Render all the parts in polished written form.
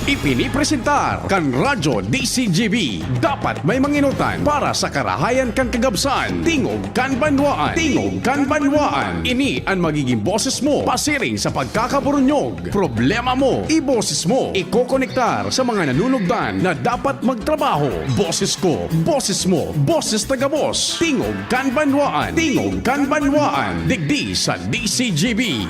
Ipinipresentar kan Radyo DCGB. Dapat may manginutan para sa karahayan kan kagabsan. Tingog kan banwaan. Tingog kan banwaan. Ini ang magiging boses mo pasiring sa pagkakaburunyog. Problema mo, iboses mo. Ikokonektar sa mga nanunugdan na dapat magtrabaho. Boses ko, boses mo, boses tagabos. Tingog kan banwaan. Tingog kan banwaan. Digdi sa DCGB.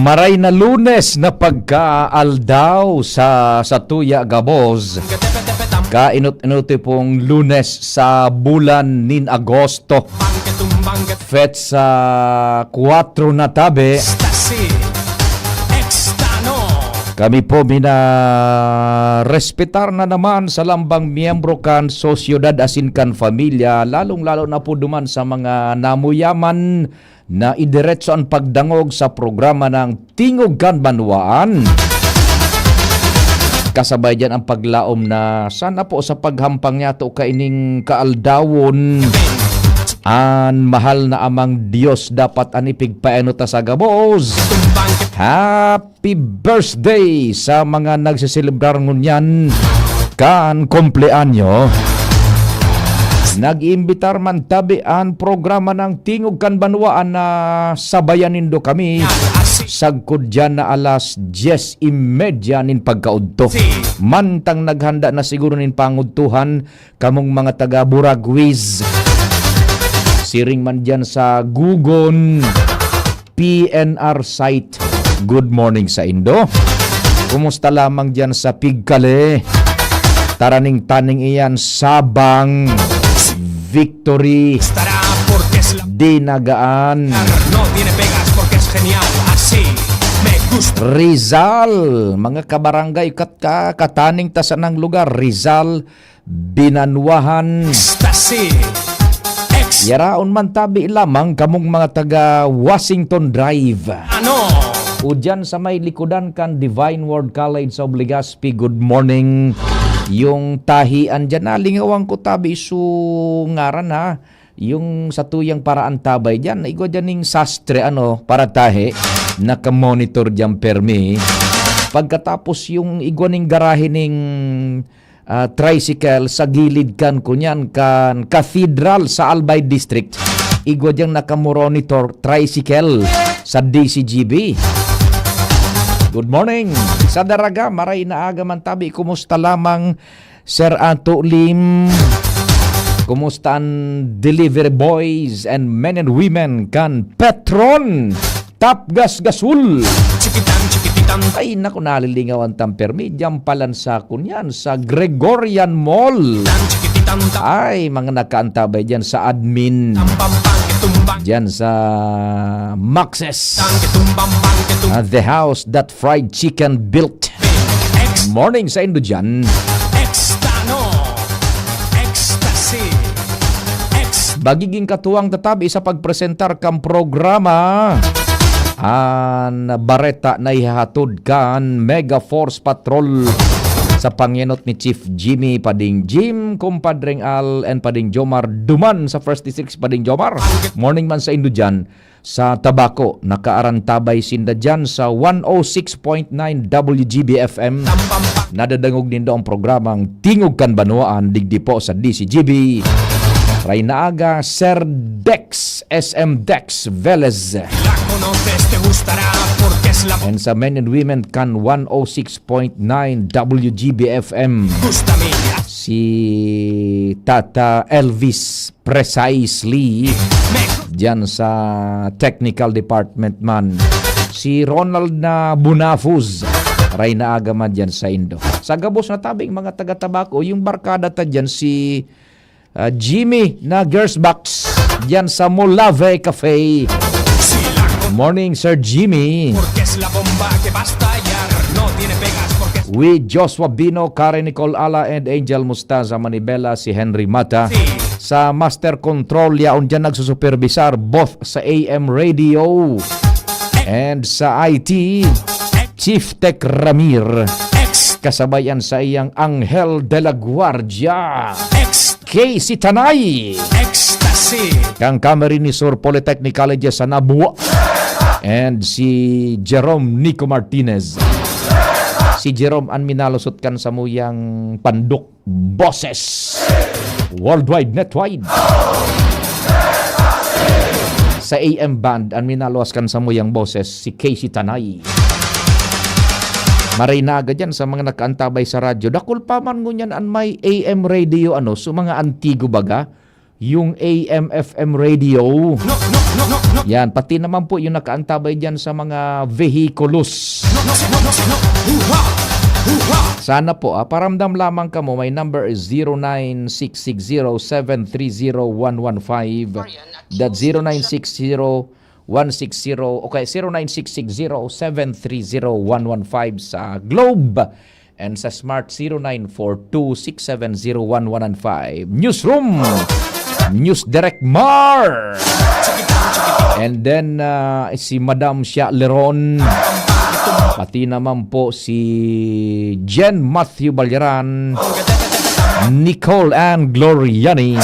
Maray na Lunes na pagkaaldaw sa Tuya Gabos. Kainot-inuti pong Lunes sa bulan nin Agosto. Fet sa 4 na tabi. Kami po respetar na naman sa lambang miyembro kan sosyedad asin kan familia, lalong-lalo na po duman sa mga namuyaman na idiretso ang pagdangog sa programa ng Tingog kan Banwaan. Kasabay dyan ang paglaom na sana po sa paghampang niya to kaining kaaldawon an mahal na amang Diyos dapat anipig paeno ta sa Gabos. Happy birthday sa mga nagsiselebrar ngunyan kan kumpleanyo. Nag-iimbitar man tabi ang programa ng Tingog kan Banwaan na sabayanin do kami sagkod dyan na alas 10:30 nin pagkaudto. Mantang naghanda na siguro nin pangudtuhan kamong mga taga Buragwiz. Siring man dyan sa Gugon PNR site. Good morning sa Indo. Kumusta lamang dyan sa Pigkale? Taraning-taning iyan Sabang, Victory, Dinagaan, Rizal, mga kabarangay kataning tasanang lugar, Rizal, Binanwahan. Yaraon man tabi lamang kamong mga taga Washington Drive. O dyan sa may likudan kan Divine Word College of Legazpi, good morning. Yung tahian dyan na, lingawang ko tabi su ngaran ha. Yung sa tuyang paraan tabay dyan, naigo dyan ning sastre para tahi, nakamonitor dyan permi. Pagkatapos yung igwaning garahe ning tricycle sa gilid kan kunyan kan Cathedral sa Albay District. Igwa dyan nakamonitor tricycle sa DCGB. Good morning. Sa Daraga, maray na aga man tabi. Kumusta lamang Sir Ato Lim? Kumusta ang delivery boys and men and women kan Petron? Top Gas Gasul. Ay, naku, nalilingaw ang tampermi. Diyan palan sa kunyan, sa Gregorian Mall. Ay, mga nakaantabay dyan sa admin. Diyan sa Maxes. The house that fried chicken built. Morning sa Indo dyan. Bagiging katuwang tatabi sa pagpresentar kang programa an bareta na ihahatod kan Mega Force Patrol sa panginot ni Chief Jimmy Pading Jim, kumpadring Al and Pading Jomar duman sa First District Pading Jomar. Morning man sa Indo dyan. Sa Tabaco, nakaarantabay sinda dyan sa 106.9 WGB-FM. Nadadangog din doon ang programang Tingog kan Banwaan, digdi po sa DCGB. Rainaaga, Sir Dex, SM Dex Velez. And sa Men and Women kan 106.9 WGB-FM. Si Tata Elvis Precisely. Diyan sa Technical Department man. Si Ronald na Bunafuz. Ray na agaman dyan sa Indo. Sa gabos na tabing mga taga-tabako, yung barkada ta dyan si Jimmy na Gersbox dyan sa Molave Cafe. Morning, Sir Jimmy. With Joshua Bino, Karen Nicole Ala, and Angel Mustaza Manibela, si Henry Mata. Sa Master Control, yaon dyan nagsusuperbisar, both sa AM Radio and sa IT, Chief Tech Ramir. Kasabayan sa iyang Angel de la Guardia, Casey Tanay. Kang Camarines Polytechnic College sa Nabua. And si Jerome Nico Martinez. Si Jerome ang minalusot kan sa muyang panduk boses. Worldwide, netwide. Sa AM band, ang minaluas kan sa muyang boses, si Casey Tanay. Marinaga dyan sa mga nakaantabay sa radyo. Dakul pa man ngunyan ang may AM radio, so mga antigo baga, yung AM FM radio. Yan, pati naman po yung nakaantabay dyan sa mga vehikulos. Sana po, paramdam lamang ka mo, my number is 096607301115. That 0960-160, okay, 096607301115 sa Globe. And sa Smart 0942670115. Newsroom, News Direct Mar. And then si Madam Shia Leron. Pati naman po si Jen Matthew Balyaran, Nicole Ann Gloriani.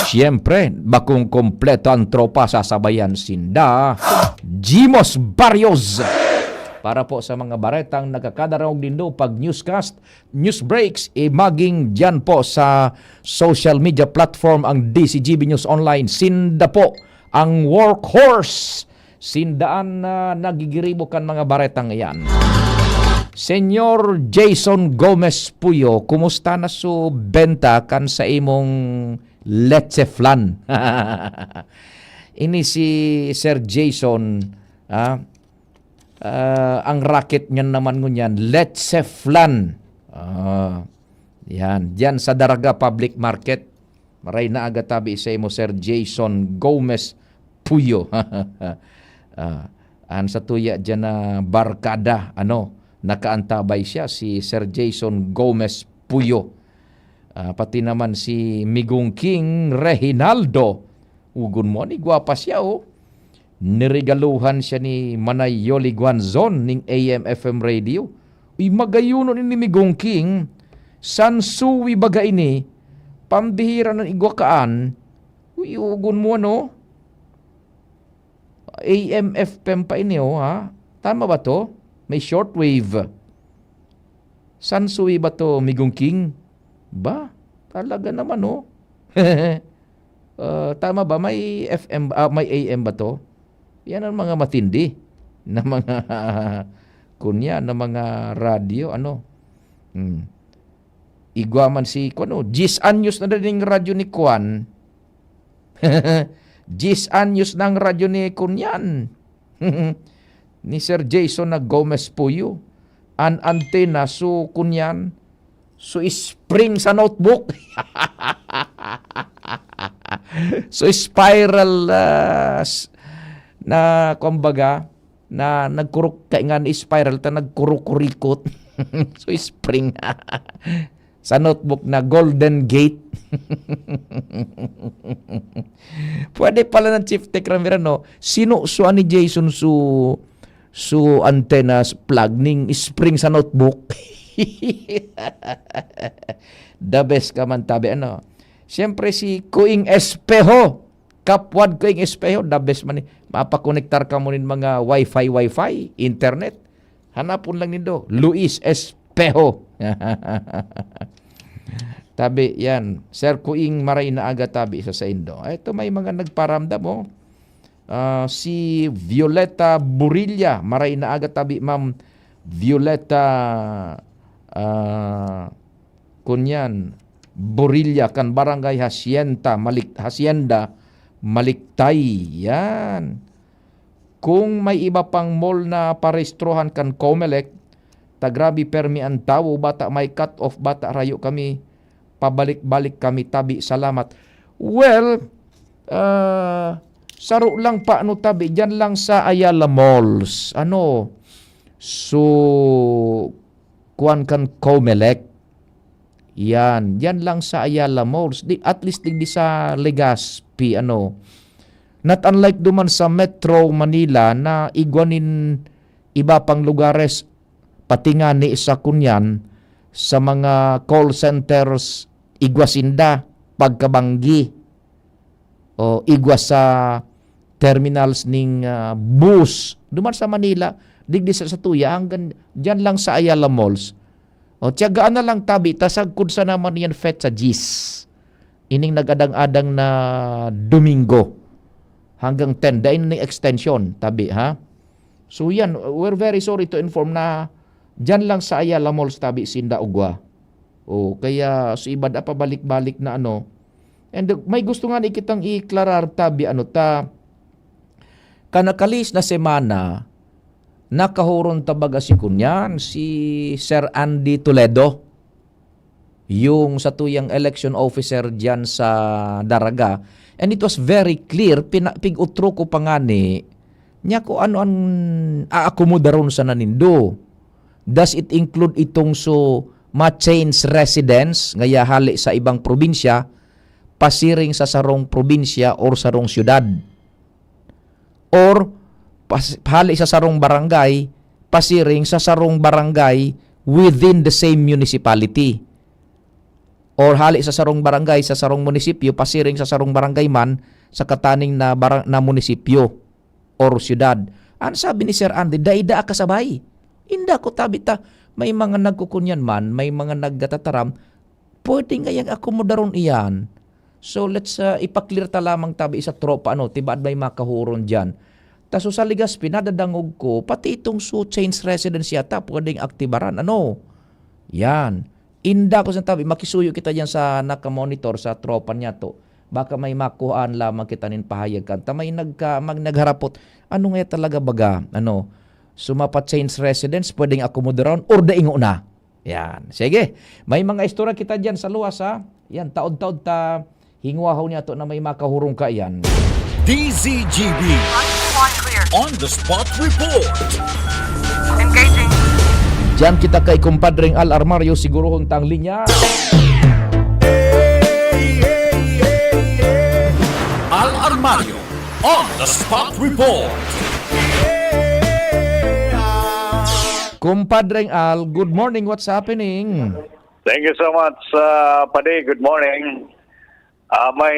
Siyempre, bakong kompleto ang tropa sasabayan sinda. Jimos Barrios. Para po sa mga baretang nagkakadarong din do pag newscast, news breaks, maging dyan po sa social media platform ang DCGB News Online. Sinda po ang workhorse. Sindaan na nagigiribo kan mga baretang iyan. Senyor Jason Gomez Puyo, kumusta na so benta kan sa imong leche flan? Ini si Sir Jason, ang racket niyan naman ngunyan, leche flan. Yan, diyan sa Daraga Public Market. Maray na agatabi sa imo Sir Jason Gomez Puyo. An sa tuya dyan na barkada, nakaantabay siya, si Sir Jason Gomez Puyo. Pati naman si Migong King Reginaldo. Ugon mo, ni gwapa siya, Niregaluhan siya ni Manay Yoli Guanzon ning AM FM radio. Uy, magayuno ni Migong King, sansuwi baga ini, pambihira ng igwakaan. Uy, ugon mo, AM FM pa ini, ha? Tama ba to? May shortwave. Sansuwi ba to, Migong King? Ba? Talaga naman, tama ba? May FM, may AM ba to? Yan ang mga matindi na mga kunya, na mga radyo, Igwaman si Kuan, 10 anyos na din radyo ni Kuan. 10 anyos ng radyo ni Kunyan. Ni Sir Jason na Gomez Puyo. An antena so Kunyan. So spring sa notebook. So spiral na kumbaga na nagkuruk kaingan spiral ta nagkurukurikot. So spring sa notebook na Golden Gate. Pwede pala ng Chief Tech Ramira, sinusuan ni Jason su antennas plug ning spring sa notebook. The best ka man tabi, Siyempre si Kuing Espejo, Kapwad Kuing Espejo, the best man. Mapakonektar ka mo rin mga wifi, internet. Hanapon lang nindo, Luis Espejo. Tabi yan, Sir Kuing Maray na aga tabi sa Indo. Ito may mga nagparamdam si Violeta Burilla, Maray na aga tabi, Ma'am Violeta kunyan Burilla kan Barangay Hacienda Maliktay. Yan. Kung may iba pang mall na parestrohan kan Comelec, tagrabi permi ang tao, bata may cut off, bata rayo kami, pabalik-balik kami, tabi, salamat. Well, saro lang pa ano tabi, dyan lang sa Ayala Malls. So, kuan kan Comelec. Yan lang sa Ayala Malls. At least di sa Legazpi, Not unlike duman sa Metro Manila na igwanin iba pang lugares, pati nga ni sa kunyan, sa mga call centers, igwasinda, pagkabanggi, o igwas sa terminals ning bus. Duman sa Manila, digdi sa Tuya, hanggang dyan lang sa Ayala Malls. O tiyagaan na lang tabi, tasagkod sa naman yan fet sa GIS. Ining nagadang-adang na Domingo. Hanggang 10, dahil na extension, tabi, ha? So yan, we're very sorry to inform na dyan lang sa Ayala Malls, tabi, Sinda, Ugwa. O, kaya sa iba da pa balik-balik na And may gusto nga ikitang iklarar, tabi, kanakalis na semana, nakahuron tabaga si kunyan, si Sir Andy Toledo, yung sa tuyang election officer dyan sa Daraga. And it was very clear, pig-utro ko pa nga niya ko ano ang aakomoda ron sa nanindo. Does it include itong ma-change residence, ngaya hali sa ibang probinsya, pasiring sa sarong probinsya or sarong syudad? Or hali sa sarong barangay, pasiring sa sarong barangay within the same municipality? Or hali sa sarong barangay, sa sarong munisipyo, pasiring sa sarong barangay man sa kataning na munisipyo or syudad. Ano sabi ni Sir Andy, daida kasabay. Inda ko tabita, may mga nagkukunyan man, may mga nagdatataram, pwede nga yung akomodaron iyan. So let's ipaklear ta lamang tabi sa tropa, tibaad may makahuron dyan. Taso sa Legazpi, nadadangog ko, pati itong change residence yata, pwedeng aktibaran. Yan. Inda ko sa tabi, makisuyo kita dyan sa nakamonitor sa tropa niya to. Baka may makuhaan lamang kita nin pahayag kan. Tamay nagharapot, ano nga talaga baga? Sumapa-change residence, pwedeng akomodaron, or daingo na. Yan. Sige, may mga istorya kita dyan sa luwas, ha? Yan, taod-taod ta, hingwahaw niya to na may makahurong ka yan. DZGB On the Spot Report. Engaging. Diyan kita kay kumpadring Al Armario, siguro huntang linya. Al Armario On the Spot Report. Kumpadring Al, good morning, what's happening? Thank you so much, Padi. Good morning. May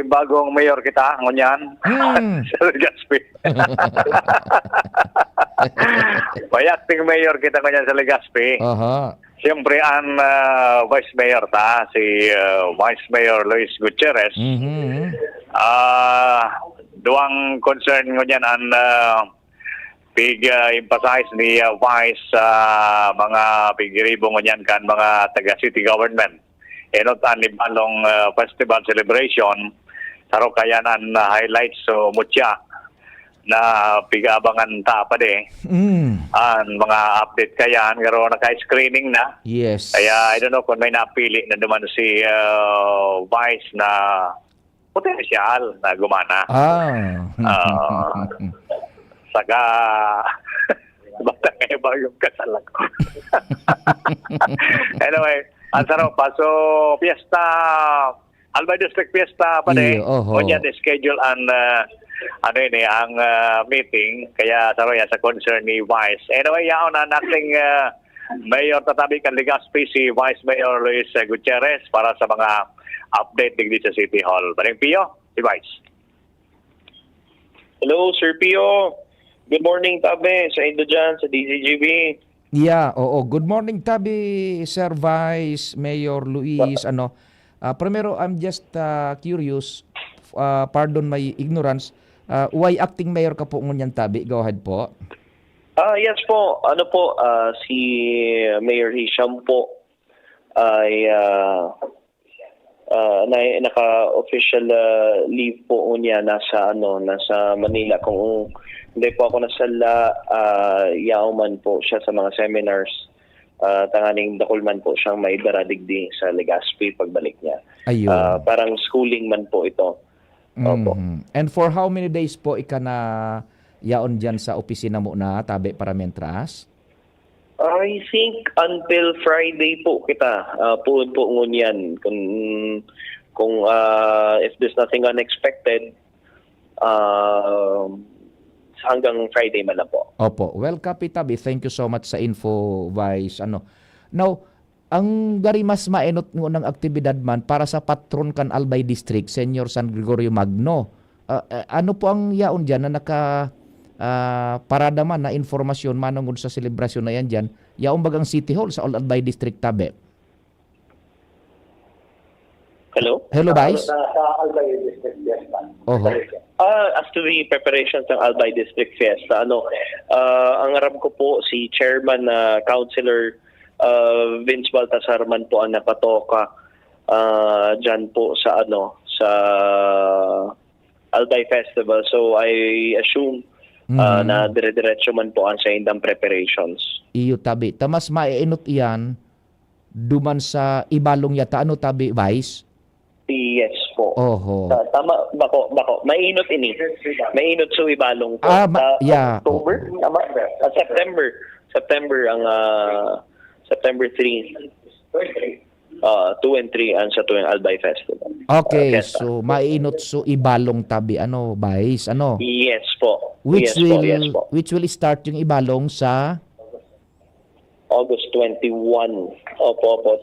bagong mayor kita, ngunyan. Sa Legazpi. May acting mayor kita ngunyan sa Legazpi. Siyempre, ang vice mayor si Vice Mayor Luis Gutierrez. Duang concern ngunyan ang emphasize ni Vice sa mga pigiribong ngunyan kan mga taga-city government. Enotan ni balong festival celebration saro kayanan highlights so mutya na pigabangan ta pa de an mga update kayan garo naka-screening na. Yes. Kaya I don't know kung may napili na duman si Vice na potensyal na gumana. Saka bata ngayon bagong kasalan ko. Anyway, ang sarap pa. So, fiesta, Albay District Fiesta pa de. Kunyan schedule ang meeting. Kaya sarap yan sa concern ni Vice. Anyway, yaon na nating Mayor tatabi kan Legazpi si Vice Mayor Luis Gutierrez para sa mga update digdi sa City Hall. Baring Pio, si Vice. Hello, Sir Pio. Good morning, Tabe, sa Indo dyan, sa DZGB. Yeah, oo. Good morning, Tabi, Sir Vice Mayor Luis. Primero, I'm just curious. Pardon my ignorance. Why acting mayor ka po ngunyan, Tabi? Go ahead po. Yes po. Si Mayor Hisham po ay naka-official leave po niya nasa Manila kung Hindi po ako nasala. Yauman po siya sa mga seminars. Tanganing dakulman po siyang may daradigdi sa Legazpi pagbalik niya. Ayun. Parang schooling man po ito. Opo. And for how many days po ika na yaon dyan sa opisina mo na tabi para mentras? I think until Friday po kita. Puod po ngunyan. Kung if there's nothing unexpected, hanggang Friday man lang po. Opo. Well, Kapitabi, thank you so much sa info, Vice. Now, ang gari mas mainot ng aktibidad man para sa patron kan Albay District, Senior San Gregorio Magno. Ano po ang yaon dyan na parada man na informasyon manungod sa selebrasyon na yan dyan, yaong bagang City Hall sa Albay District tabi? Hello? Hello, Vice? Sa Albay District, yes, ma'am. Oho. As to the preparations ng Albay District Fiesta, ang aram ko po si Chairman Councilor Vince Baltasar man po ang napatoka dyan po sa sa Albay Festival. So I assume na dire-diretso man po ang sa indang preparations. Iyo tabi. Tamas maiinot iyan duman sa ibalong yata. Ano tabi, Vice? Yes po. Oho. Tama, bako. Mainot ini. Mainot so ibalong po. Yeah. October? Tama? September ang September 3. 2 and 3 ang sa tuwing Albay Festival. Okay, Fiesta. so maiinot so ibalong tabi. Vice? Yes po. Which Yes po. which will start yung ibalong sa August 21. Opo.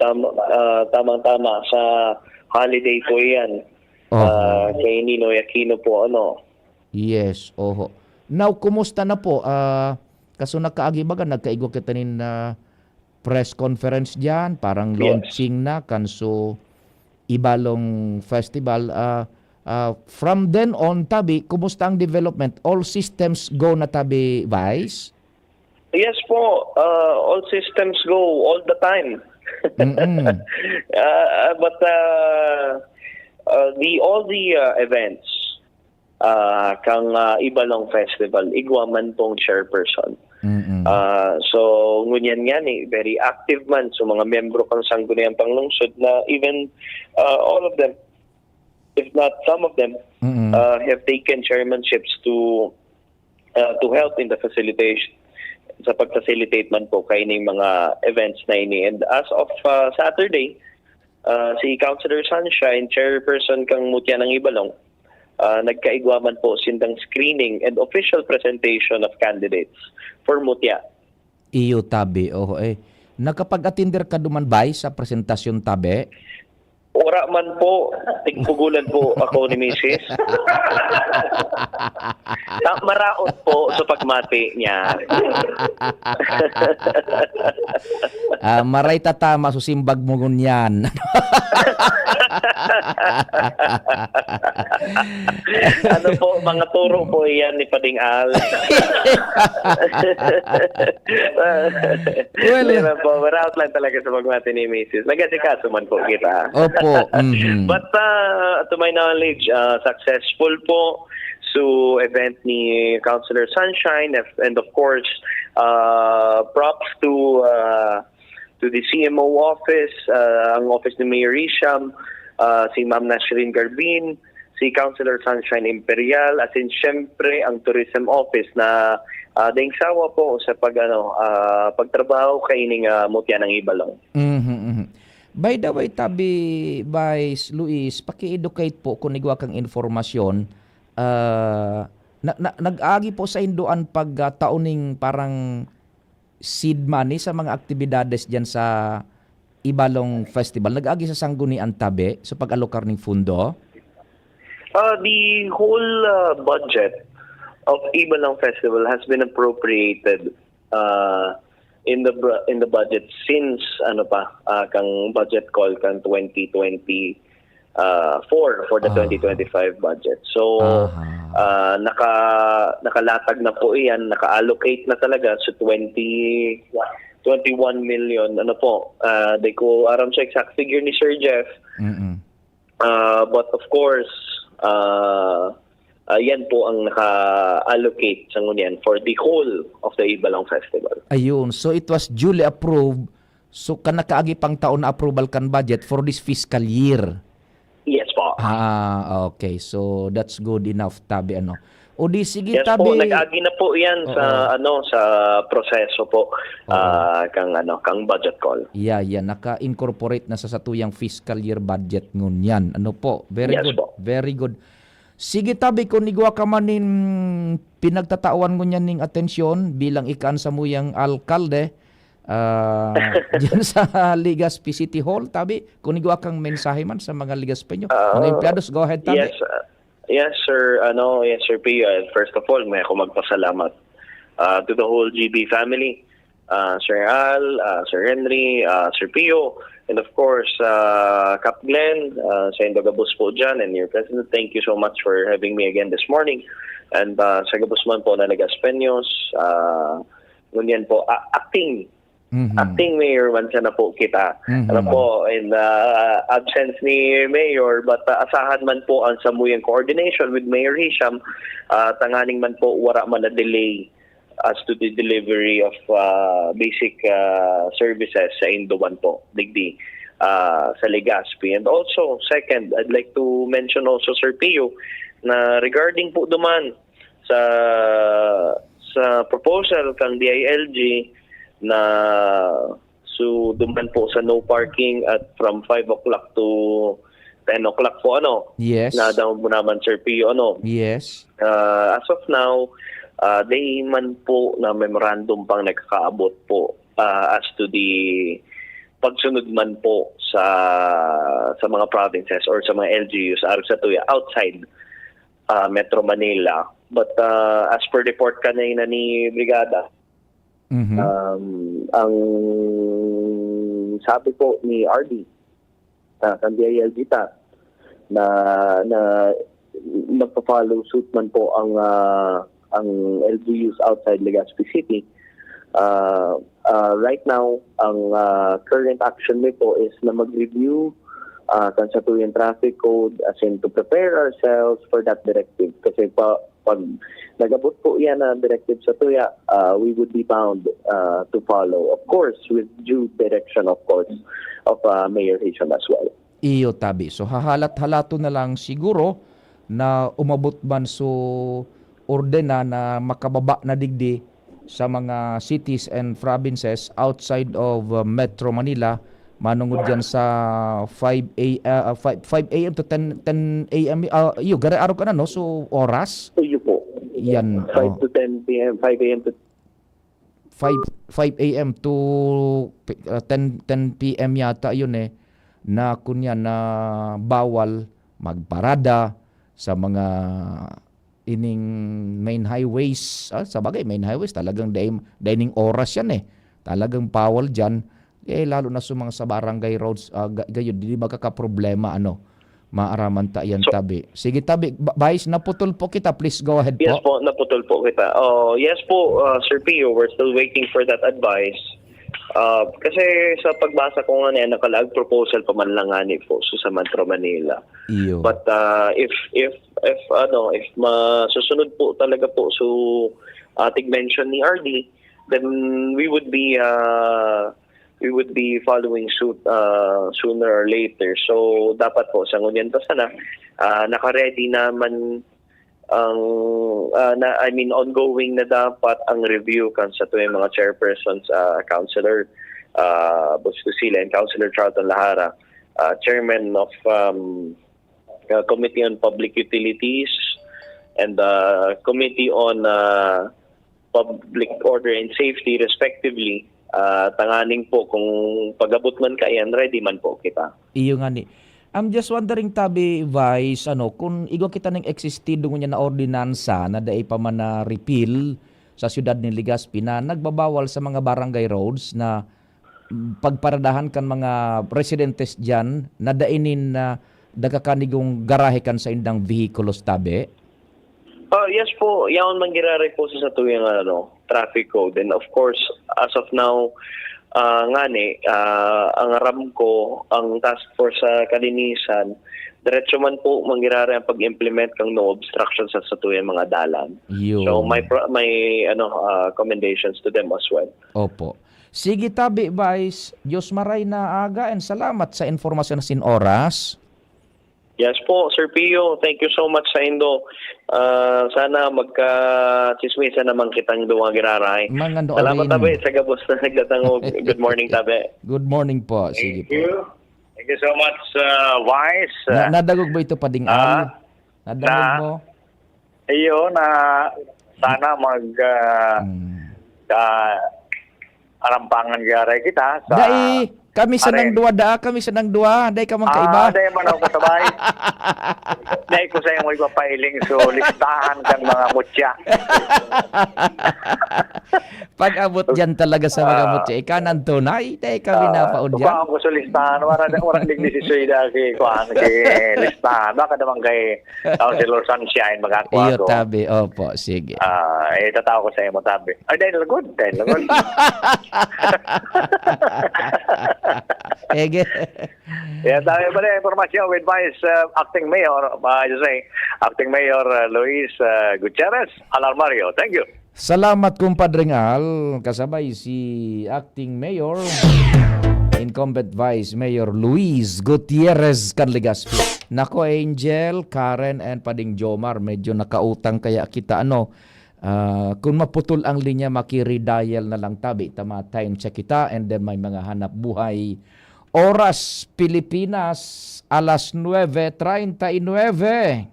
Tamang-tama sa holiday po 'yan. Kay Ninoy Aquino po Yes, oho. Now, kumusta na po? Kaso nagkaagi baga nagkaigo kita nin press conference diyan, parang launching na kanso ibalong festival. From then on tabi, kumusta ang development? All systems go na tabi, Vice? Yes po. All systems go all the time. But all the events kang Ibalong Festival, igwaman pong chairperson. So ngunyan nga very active man so mga membro kang sangguniang panglungsod na even all of them, if not some of them, have taken chairmanships to help in the facilitation sa pag-facilitate man po kay ning mga events na ini. And as of Saturday, si Councilor Sunshine, chairperson kang Mutya ng Ibalong, nagkaigwaman po sindang screening and official presentation of candidates for Mutya. Iyo tabi, oho nakapag-attender ka duman, Vice, sa presentasyon tabi? Ora man po, tigpugulan po ako ni Mrs. Maraot po sa pagmati niya. Maray tatama susimbag mo ngunyan. Mga turo po yan ni Pading Al. Well, maraot lang talaga sa pagmati ni Mrs. Nagasikaso man po kita. Opo. But to my knowledge, successful po so event ni Councilor Sunshine, and of course props to the CMO office, ang office ni Mayor Isham, si Ma'am Nashreen Garbin, si Councilor Sunshine Imperial, at in syempre ang tourism office na dingsawa po sa pagtrabaho kay ning Mutya ng Ibalong. By the way, tabi, Vice Luis, paki-educate po kung nagawa kang informasyon. Nag-agi po sa Induan pag-tauning parang seed money sa mga aktibidades dyan sa Ibalong Festival. Nag-agi sa sanggunian tabi sa pag-alokar ng fundo? The whole budget of Ibalong Festival has been appropriated in the budget since kang budget call kang 2024 for the 2025 budget. So nakalatag na po iyan, naka-allocate na talaga sa 21 million they ko aram sa exact figure ni Sir Jeff. But of course yan po ang naka-allocate sa ngunyan for the whole of the Ibalong Festival. Ayun, so it was duly approved. So kanakaagi pang taon na approval kan budget for this fiscal year. Yes po. Okay. So that's good enough, tabi ano. O di sige, Yes tabi. po, nag-agi na po 'yan sa sa proseso po kang budget call. Yeah, naka-incorporate na sa satuyang fiscal year budget ngunyan. Ano po? Very Yes good. po. Very good. Sige, tabi, kung nigwa ka man nin pinagtatawan ngunyan ning atensyon bilang ikan sa muyang alkalde diyan sa Legazpi City Hall, tabi, kung nigwa kang mensahe man sa mga Legazpeño. Mga emplyados, go ahead, tabi. Yes, sir. Yes, Sir Pio. First of all, may ako magpasalamat to the whole GB family. Sir Al, Sir Henry, Sir Pio, and of course, Cap Glenn, sa Indogabus po dyan, and your president, thank you so much for having me again this morning. And sa Gabusman po na Legazpeños, ngunyan po, acting mayor man siya na po kita. Ano po, in absence ni mayor, but asahan man po ang samuyang coordination with Mayor Hisham, tanganing man po wala man na delay as to the delivery of basic services sa Indoban po, digdi sa Legazpi. And also, second, I'd like to mention also, Sir Pio, na regarding po duman sa proposal kang DILG na so duman po sa no parking at from 5 o'clock to 10 o'clock po Yes. na daw mo naman, Sir Pio, Yes. as of now, they man po na memorandum pang nagkakaabot po as to the pagsunod man po sa mga provinces or sa mga LGUs sa tuya outside Metro Manila. But as per report kanina ni Brigada, ang sabi po ni RD kan DILG na magpa-follow suit man po ang LGUs outside Legazpi City. Right now, ang current action nito is na mag-review kan sa tuyang traffic code as in to prepare ourselves for that directive. Kasi pag nagabot po yan na directive sa tuya, we would be bound to follow. Of course, with due direction, of course, of Mayor Hisham as well. Iyo, tabi. So hahalat-halato na lang siguro na umabot man so ordena na makababa na digdi sa mga cities and provinces outside of Metro Manila, manungod dyan sa 5 a.m. to 10 a.m. Iyo, gari araw ka na, no? So, oras? Iyo po. Yan. 5 to 10 p.m., 5 a.m. to 5 a.m. to 10 p.m. yata yun na kunyan na bawal magparada sa mga ining main highways. Sa bagay, main highways talagang dining oras yan talagang bawal dyan. Lalo na sa mga sa barangay roads, gayon, di ba problema maaraman ta yan, tabi. Sige, tabi, Vice, naputol po kita. Please go ahead po. Yes po, naputol po kita. Yes po, Sir Pio, we're still waiting for that advice. Kasi sa pagbasa ko nga nakalag proposal pa man lang po sa Metro Manila. Iyo. But if masusunod po talaga po so ating mention ni RD, then we would be following suit sooner or later. So dapat po sa ngunyan ta sana naka-ready naman ang ongoing na dapat ang review kan sa tuwing mga chairpersons, Councilor Bustusila and Councilor Charlton Lahara, Chairman of Committee on Public Utilities and Committee on Public Order and Safety respectively. Tanganing po kung pag-abot man kayan, ready man po kita. Iyo nga ni. I'm just wondering, tabi, Vice, kung igo kita ng existido niya na ordinansa na dai pa man na repeal sa siyudad ni Legazpi na nagbabawal sa mga barangay roads na pagparadahan kan mga residentes dyan na dainin na dagakanigong garahe kan sa indang vehikulos, tabi? Yes po, yaon man girare po sa tuyang traffic code. And of course, as of now, ang RAMCO, ang task force sa kalinisan, diretso man po mangyari ang pag-implement ng no obstruction sa satuyan mga dalan. Yun. So may commendations to them as well. Opo. Sige tabi, Vice. Diyos maray na aga and salamat sa informasyon na sin oras. Yes po, Sir Pio. Thank you so much sa Indo. Sana magka-chismisa naman kitang duwa giraray. Mga doon. Salamat tabi sa gabos na nagdatangog. Good morning tabi. Good morning po. Sige Thank po. you. Thank you so much, Vice. Nadagog ba ito padingal? Nadagog mo? Iyo na sana arampangan garay kita sa Dai, kami sa nang duwa da, kami sa nang duwa. Dai ka man kaiba. dahil man ako sabay. Dahil ko sa iyo mo ipapailing so listahan kang mga mutya. Pag abot dyan talaga sa mga mutya, ikanan tunay, dai kami napaod dyan. Baka ko sa listahan, warang digdisisyoy da kay listahan. Baka naman kay Councilor Sunshine magkakuha Iyo ko. tabi, opo, sige. Tatawa ko sa iyo mo tabi. Ay, dahil lagod. Ege. Yeah, dahil pa rin informasyon with Vice Acting Mayor, Acting Mayor Luis Gutierrez Alarmario. Thank you. Salamat kumpadring Al, kasabay si Acting Mayor, Incumbent Vice Mayor Luis Gutierrez Canlegaspi. Nako Angel, Karen, and Pading Jomar, medyo nakautang kaya kita kung maputol ang linya, makiridial na lang tabi. Tama, time check kita and then may mga hanap buhay. Oras Pilipinas, alas 9:39.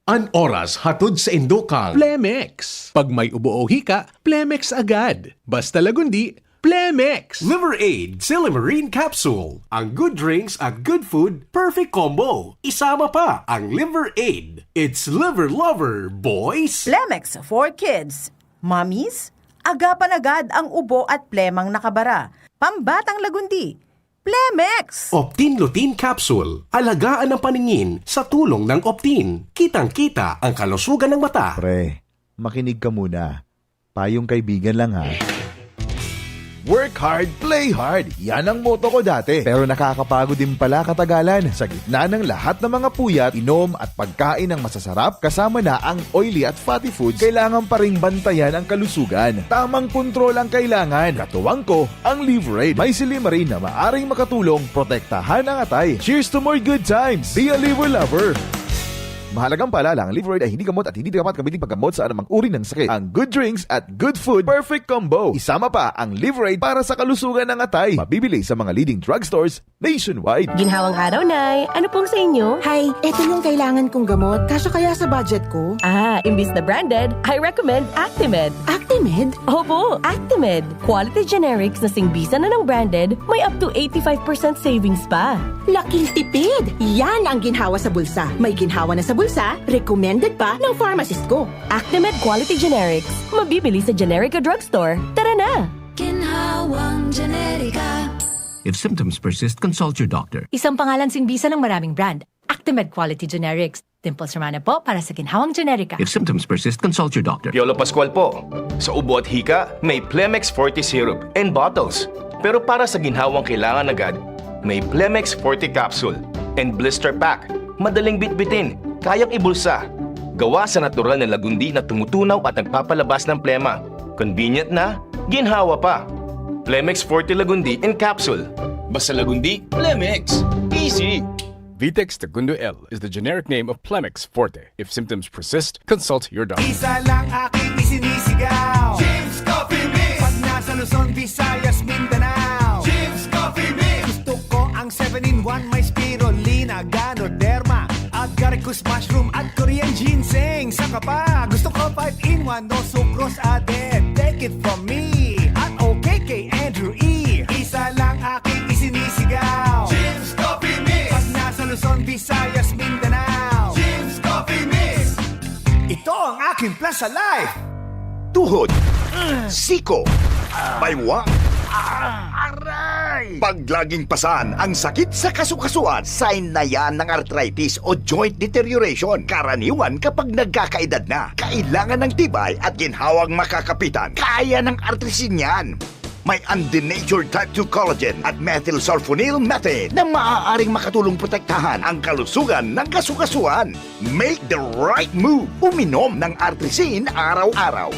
An oras hatod sa Indokang Plemex. Pag may ubo o hika, Plemex agad. Basta lagundi, Plemex. Liver Aid Silimarine Capsule. Ang good drinks at good food, perfect combo. Isama pa ang Liver Aid. It's liver lover, boys. Plemex for kids. Mommies, agapan agad ang ubo at plemang nakabara. Pambatang lagundi. Plemex! Optin Lutein Capsule. Alagaan ang paningin sa tulong ng Optin. Kitang-kita ang kalusugan ng mata. Pre, makinig ka muna. Payong kaibigan lang ha. Work hard, play hard. Yan ang motto ko dati. Pero nakakapagod din pala katagalan. Sa gitna ng lahat ng mga puyat, inom at pagkain ng masasarap, kasama na ang oily at fatty foods, kailangan pa ring bantayan ang kalusugan. Tamang kontrol ang kailangan. Katuwang ko, ang Liver Aid. May silimarin na maaring makatulong, protektahan ang atay. Cheers to more good times. Be a liver lover. Mahalagang paalala, ang Liver Aid ay hindi gamot at hindi dapat gamitin paggamot sa anumang uri ng sakit. Ang good drinks at good food, perfect combo. Isama pa ang Liver Aid para sa kalusugan ng atay. Mabibili sa mga leading drugstores nationwide. Ginhawang araw, Nay. Ano pong sa inyo? Hi, eto yung kailangan kong gamot. Kasya kaya sa budget ko? Imbis na branded, I recommend Actimed. Actimed? Opo, Actimed. Quality generics na singbisan na ng branded, may up to 85% savings pa. Laking tipid! Yan ang ginhawa sa bulsa. May ginhawa na sa bulsa, recommended pa ng pharmacist ko. Actimed Quality Generics. Mabibili sa Generica Drugstore. Tara na! Ginhawang Generika. If symptoms persist, consult your doctor. Isang pangalan singbisa ng maraming brand. Actimed Quality Generics. Dimples Romana po para sa Ginhawang Generika. If symptoms persist, consult your doctor. Piolo Pascual po. Sa ubo at hika, may Plemex Forte Syrup and bottles. Pero para sa ginhawang kailangan agad, may Plemex Forte Capsule and Blister Pack. Madaling bitbitin, kayang ibulsa. Gawa sa natural na lagundi na tumutunaw at nagpapalabas ng plema. Convenient na, ginhawa pa. Plemex Forte Lagundi in Capsule. Basta lagundi, Plemex. Easy! Vitex Segundo L is the generic name of Plemex Forte. If symptoms persist, consult your doctor. Isa lang aking isinisigaw. James Coffee Mix. Pag nasa Luzon, Visayas, Mindanao. James Coffee Mix. Gusto ko ang 7-in-1. May spirulina, ganoderma, at garicus mushroom at Korean ginseng. Saka pa, gusto ko 5-in-1. No sucrose added. Take it from me. At okay kay Andrew E. Isa lang aking isinisigaw. James Coffee Mix. Pag nasa Luzon, Visayas, Mindanao. James Coffee Mix. Ito ang aking plus sa life. Tuhod, siko, baywa, aray! Pag laging pasan ang sakit sa kasukasuan, sign na yan ng arthritis o joint deterioration. Karaniwan kapag nagkakaedad na. Kailangan ng tibay at ginhawang makakapitan. Kaya ng artrisin yan. May undenatured type 2 collagen at methylsulfonyl methane na maaaring makatulong protektahan ang kalusugan ng kasukasuan. Make the right move. Uminom ng Artrisin araw-araw.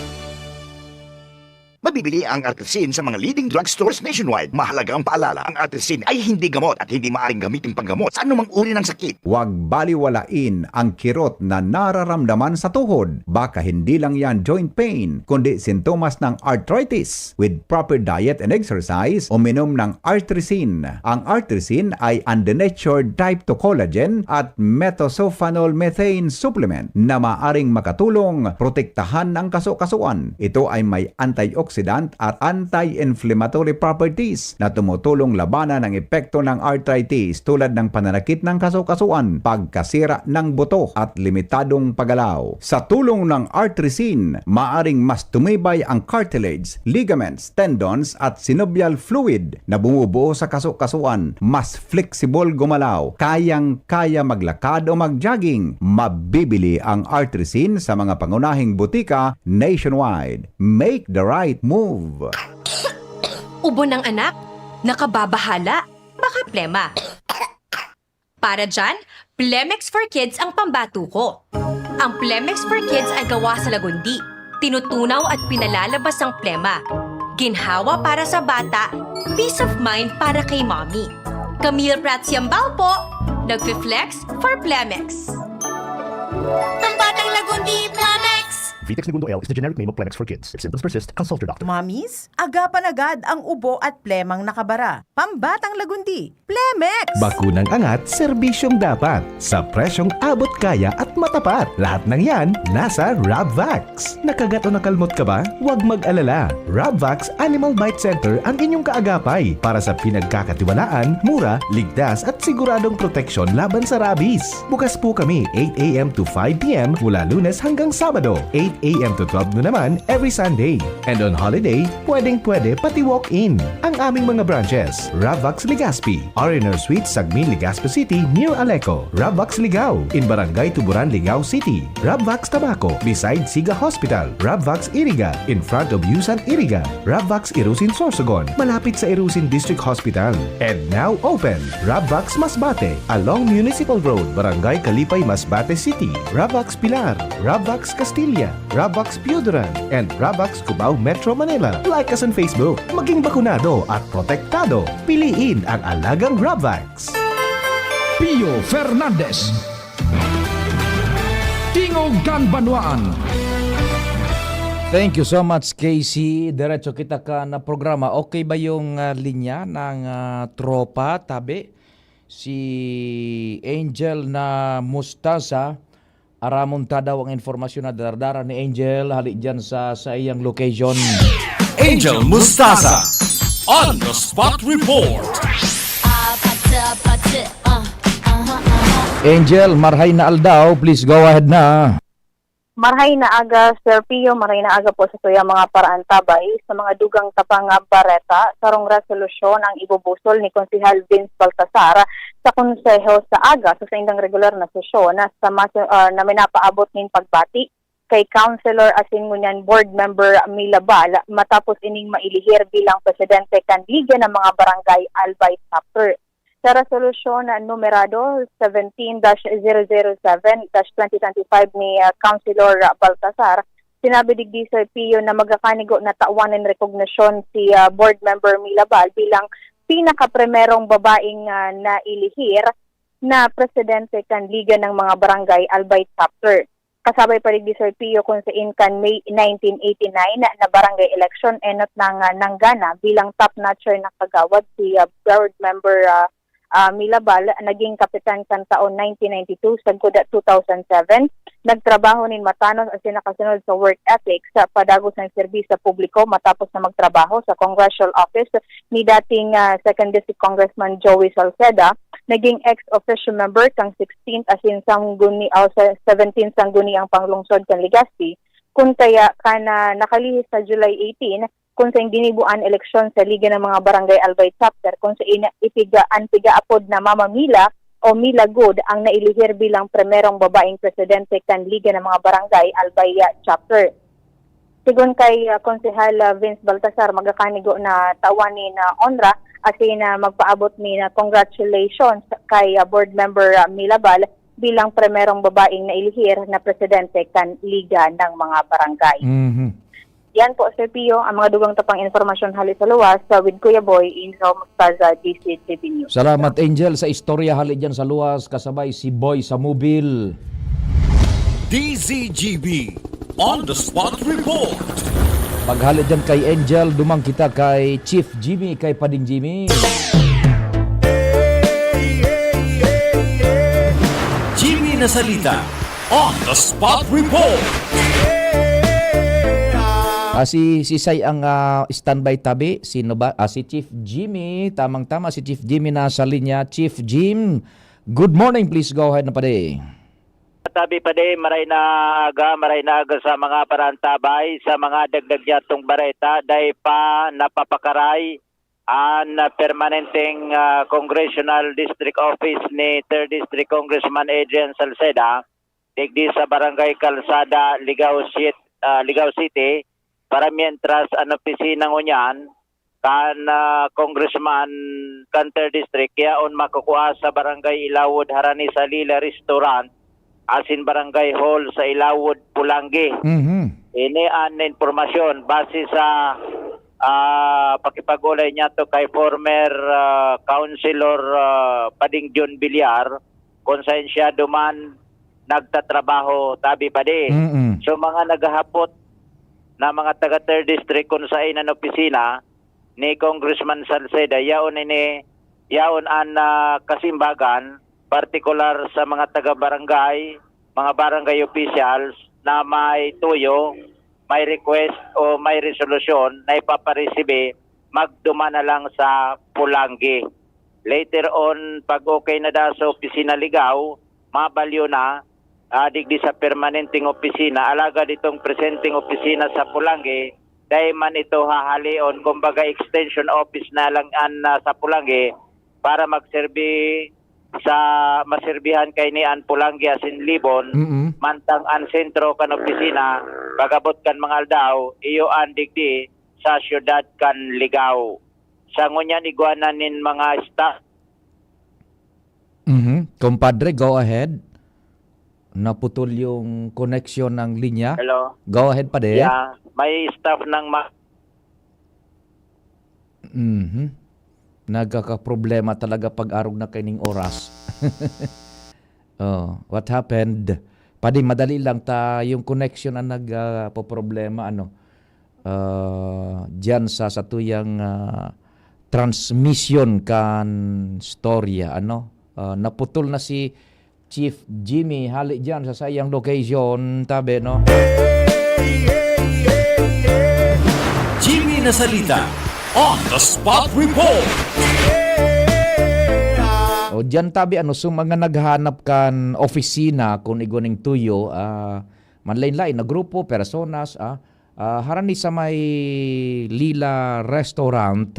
Mabibili ang Artrisin sa mga leading drugstores nationwide. Mahalaga ang paalala, ang Artrisin ay hindi gamot at hindi maaaring gamitin panggamot sa anumang uri ng sakit. Huwag baliwalain ang kirot na nararamdaman sa tuhod. Baka hindi lang yan joint pain, kundi sintomas ng arthritis. With proper diet and exercise, uminom ng Artrisin. Ang Artrisin ay undenatured type 2 collagen at methylsulfonyl methane supplement na maaaring makatulong protektahan ang kasukasuan. Ito ay may antioxidant at anti-inflammatory properties na tumutulong labanan ang epekto ng arthritis tulad ng pananakit ng kasukasuan, pagkasira ng buto at limitadong paggalaw. Sa tulong ng Artrisin, maaring mas tumibay ang cartilage, ligaments, tendons at synovial fluid na bumubuo sa kasukasuan, mas flexible gumalaw, kayang-kaya maglakad o mag-jogging. Mabibili ang Artrisin sa mga pangunahing butika nationwide. Make the right move. Ubo ng anak? Nakababahala? Baka plema. Para dyan, Plemex for Kids ang pambato ko. Ang Plemex for Kids ay gawa sa lagundi. Tinutunaw at pinalalabas ang plema. Ginhawa para sa bata, peace of mind para kay mommy. Camille Prats Yambal po, nagfi-flex for Plemex. Pambatang lagundi, Plemex! Vitex Segundo L is the generic name of Plemex for kids. If symptoms persist, consult your doctor. Mommies, agapan agad ang ubo at plemang nakabara. Pambatang lagundi, Plemex! Bakunang angat, serbisyong dapat. Sa presyong abot kaya at matapat. Lahat ng yan, nasa Rabvax. Nakagat o nakalmot ka ba? Huwag mag-alala. Rabvax Animal Bite Center ang inyong kaagapay para sa pinagkakatiwalaan, mura, ligtas at siguradong proteksyon laban sa rabies. Bukas po kami 8 a.m. to 5 p.m. mula Lunes hanggang Sabado, 8 a.m. to 12 noon naman every Sunday. And on holiday, pwedeng-pwede pati walk-in. Ang aming mga branches, Rabvax Legazpi, R&R Suite, Sagmin, Legazpi City, near Aleco. Rabvax Ligao, in Barangay Tuburan, Ligao City. Rabvax Tabaco, beside Siga Hospital. Rabvax Iriga, in front of Yusan Iriga. Rabvax Irusin Sorsogon, malapit sa Irusin District Hospital. And now open, Rabvax Masbate, along Municipal Road, Barangay Kalipay, Masbate City. Rabvax Pilar, Rabvax Castilla, Rabvax Piuduran, and Rabvax Cubao Metro Manila. Like us on Facebook. Maging bakunado at protektado. Piliin ang alagang Rabvax. Pio Fernandez, Tingog Ganbanwaan. Thank you so much, Casey. Diretso kita ka na programa. Okay ba yung linya ng tropa, tabi? Si Angel na Mustaza. Aramunta daw ang informasyon na dardara ni Angel. Halik dyan sa iyang location. Angel Mustaza, On the Spot Report. Angel, marhay na aldaw. Please go ahead na. Marhay na aga, Sir Pio, marhay na aga po sa tuya mga paraan tabay sa mga dugang tapang bareta sarong resolusyon ang ibubusol ni Konsehal Vince Baltasar sa konseho sa aga sa indang regular na sesyon na na minapaabot nin pagbati kay Councilor Asingunyan Board Member Mila Bal matapos ining mailihir bilang presidente kan Liga ng mga Barangay Albay Chapter. Sa resolusyon na numerado 17-007-2025 ni Councilor Baltasar, sinabi digdi sa Pio na magkakanigo na tawanan rekognasyon si Board Member Mila Bal bilang pinaka-primerong babaeng nailihir na presidente kan Liga ng mga Barangay Albay Chapter. Kasabay pa digdi sa Pio kung sa kan May 1989 na barangay election enot ng nanggana bilang top-notcher na kagawad si Board Member Mila Bal, naging kapitan kan taon 1992 sa kuda 2007. Nagtrabaho nin matanos at sinakasunod sa work ethics sa padagos ng serbisyo sa publiko matapos na magtrabaho sa Congressional Office ni dating 2nd District Congressman Joey Salceda. Naging ex-officio member kang 16th asin sangguni o 17 sangguni ang panglungsod kan Legazpi. Kung kaya kana nakalihis sa July 18 kung sa ginibuan eleksyon sa Liga ng mga Barangay Albay Chapter kung sa piga-apod na Mama Mila o Mila Good ang nailihir bilang primerong babaeng presidente kan Liga ng mga Barangay Albay Chapter. Sigun kay Konsehal Vince Baltasar, magakanigo na tawan ni na Onra asin na magpaabot ni na congratulations kay board member Milabal bilang primerong babaeng nailihir na presidente kan Liga ng mga Barangay. Yan po, Sir Pio, ang mga dugang tapang informasyon hali sa luwas with Kuya Boy in Mustaza, DCTV News. Salamat, Angel, sa istorya hali dyan sa luwas, kasabay si Boy sa Mobile. DZGB On The Spot Report. Maghali dyan kay Angel, dumang kita kay Chief Jimmy, kay Pading Jimmy. Jimmy Nasalita On The Spot Report. Si Say ang standby tabi. Sino ba? Si Chief Jimmy. Tamang-tama si Chief Jimmy nasa linya. Chief Jim, good morning. Please go ahead na pade. Tabi pade, maray na aga sa mga parantabay, sa mga dagdag yatong bareta, dahil pa napapakaray ang permanenteng Congressional District Office ni 3rd District Congressman Adrian Salceda, digdi sa Barangay Calzada, Ligao City, para mientras ang opisina ngunyan kan Congressman kan 3rd District yaon makukuha sa Barangay Ilawod Harani sa Lila Restaurant asin Barangay Hall sa Ilawod Pulangi. Ini ang informasyon base sa pakipag-ulay niya to kay former Councilor Pading John Villar kung saan siya duman nagtatrabaho tabi pade. So mga naghahapot na mga taga 3rd District kung saan ang opisina ni Congressman Salceda yaon an kasimbagan, partikular sa mga taga barangay, mga barangay officials na may tuyo, may request o may resolusyon na ipaparesibe, magduma na lang sa Pulangi. Later on, pag okay na da sa opisina Ligao, mabalyo na digdi sa permanenteng opisina, alaga ditong presenting opisina sa Pulangi, dahil man ito hahalion, kumbaga extension office na lang sa Pulangi para magserbi sa maserbihan kay ni an Pulangi asin Libon, mantang an sentro kan opisina, pagabot kan mga aldaw, iyo an digdi sa syudad kan Ligao. Sa ngunyan iguanan nin mga staff. Compadre, go ahead. Naputol yung connection ng linya. Hello. Go ahead pa de. Yeah, may staff ng Nagkakaproblema talaga pag-arog na kaining oras. What happened? Padi madali lang yung connection ang nagpo-problema diyan sa satuyang transmission kan storya naputol na si Chief Jimmy hali diyan sa sayang location tabi Jimmy Nasalita On The Spot Report. O diyan tabi mga naghanap kan opisina kung iguning tuyo manlain-lain na grupo, personas harani sa may Lila Restaurant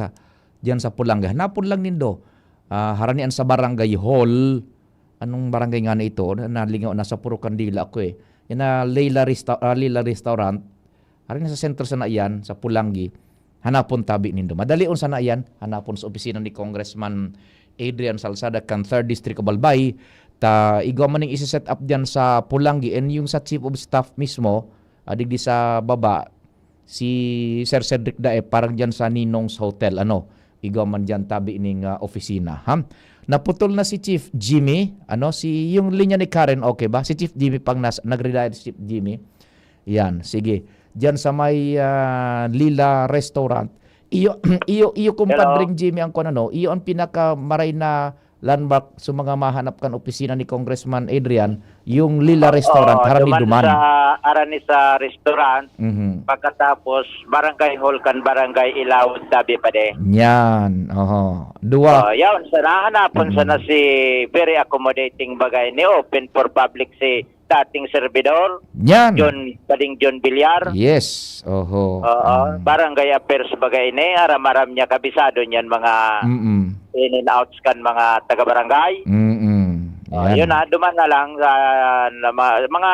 diyan sa Pulangi. Hanapon lang nindo haranian sa Barangay Hall. Anong barangay nga na ito? Nalingaw na sa Puro Candila ako Yan na Lila Restaurant. Harani sa sentro sa naiyan sa Pulangi. Hanapon tabi nindo. Madali sa naiyan, hanapon sa opisina ni Congressman Adrian Salceda kan 3rd District of Albay. Igaw maning isi-set up diyan sa Pulangi and yung sa Chief of Staff mismo, digdi sa baba, si Sir Cedric Dae, parang diyan sa Ninong's Hotel. Igaw man diyan tabi ning opisina. Naputol na si Chief Jimmy, si yung linya ni Karen, okay ba? Si Chief Jimmy pang nag-rely si Chief Jimmy. Yan, sige. Diyan sa may Lila Restaurant. Iyo kumpadring Jimmy ang iyo ang pinakamaray na landmark sa mga mahanap kan opisina ni Congressman Adrian, yung Lila Restaurant, harani duman. Arani sa restaurant, pagkatapos Barangay Hall kan Barangay Ilawod tabi pa de. Yan, dua. Yawn, sa nahanapon sana si very accommodating bagay ni open for public si dating servidor. Yan. Pading John Villar. Yes, Barangay affairs bagay ni, aram-aram niya kabisado niyan mga in and outs kan mga taga-barangay. Yun na, duman na lang sa mga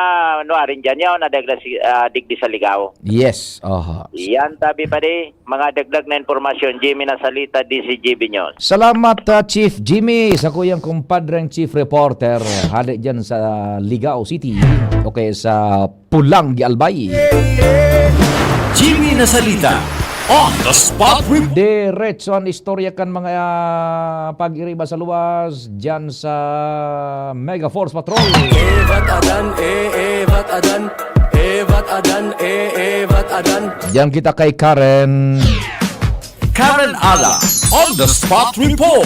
rin dyan yun na digdi sa ligaw. Yes. Oho. Yan, tabi pa di. Mga dagdag na informasyon, Jimmy Nasalita, DCGB News. Salamat Chief Jimmy sa kuyang kumpadreng Chief Reporter. Hali dyan sa Ligao City. Okay, sa Pulang Gialbay. Jimmy Nasalita, on the spot report. Diretso ang istorya kan mga pag-iriba sa luwas dyan sa Mega Force Patrol. Evat adan, evat adan, evat adan, evat adan. Diyan kita kay Karen. Karen Ala, on the spot report.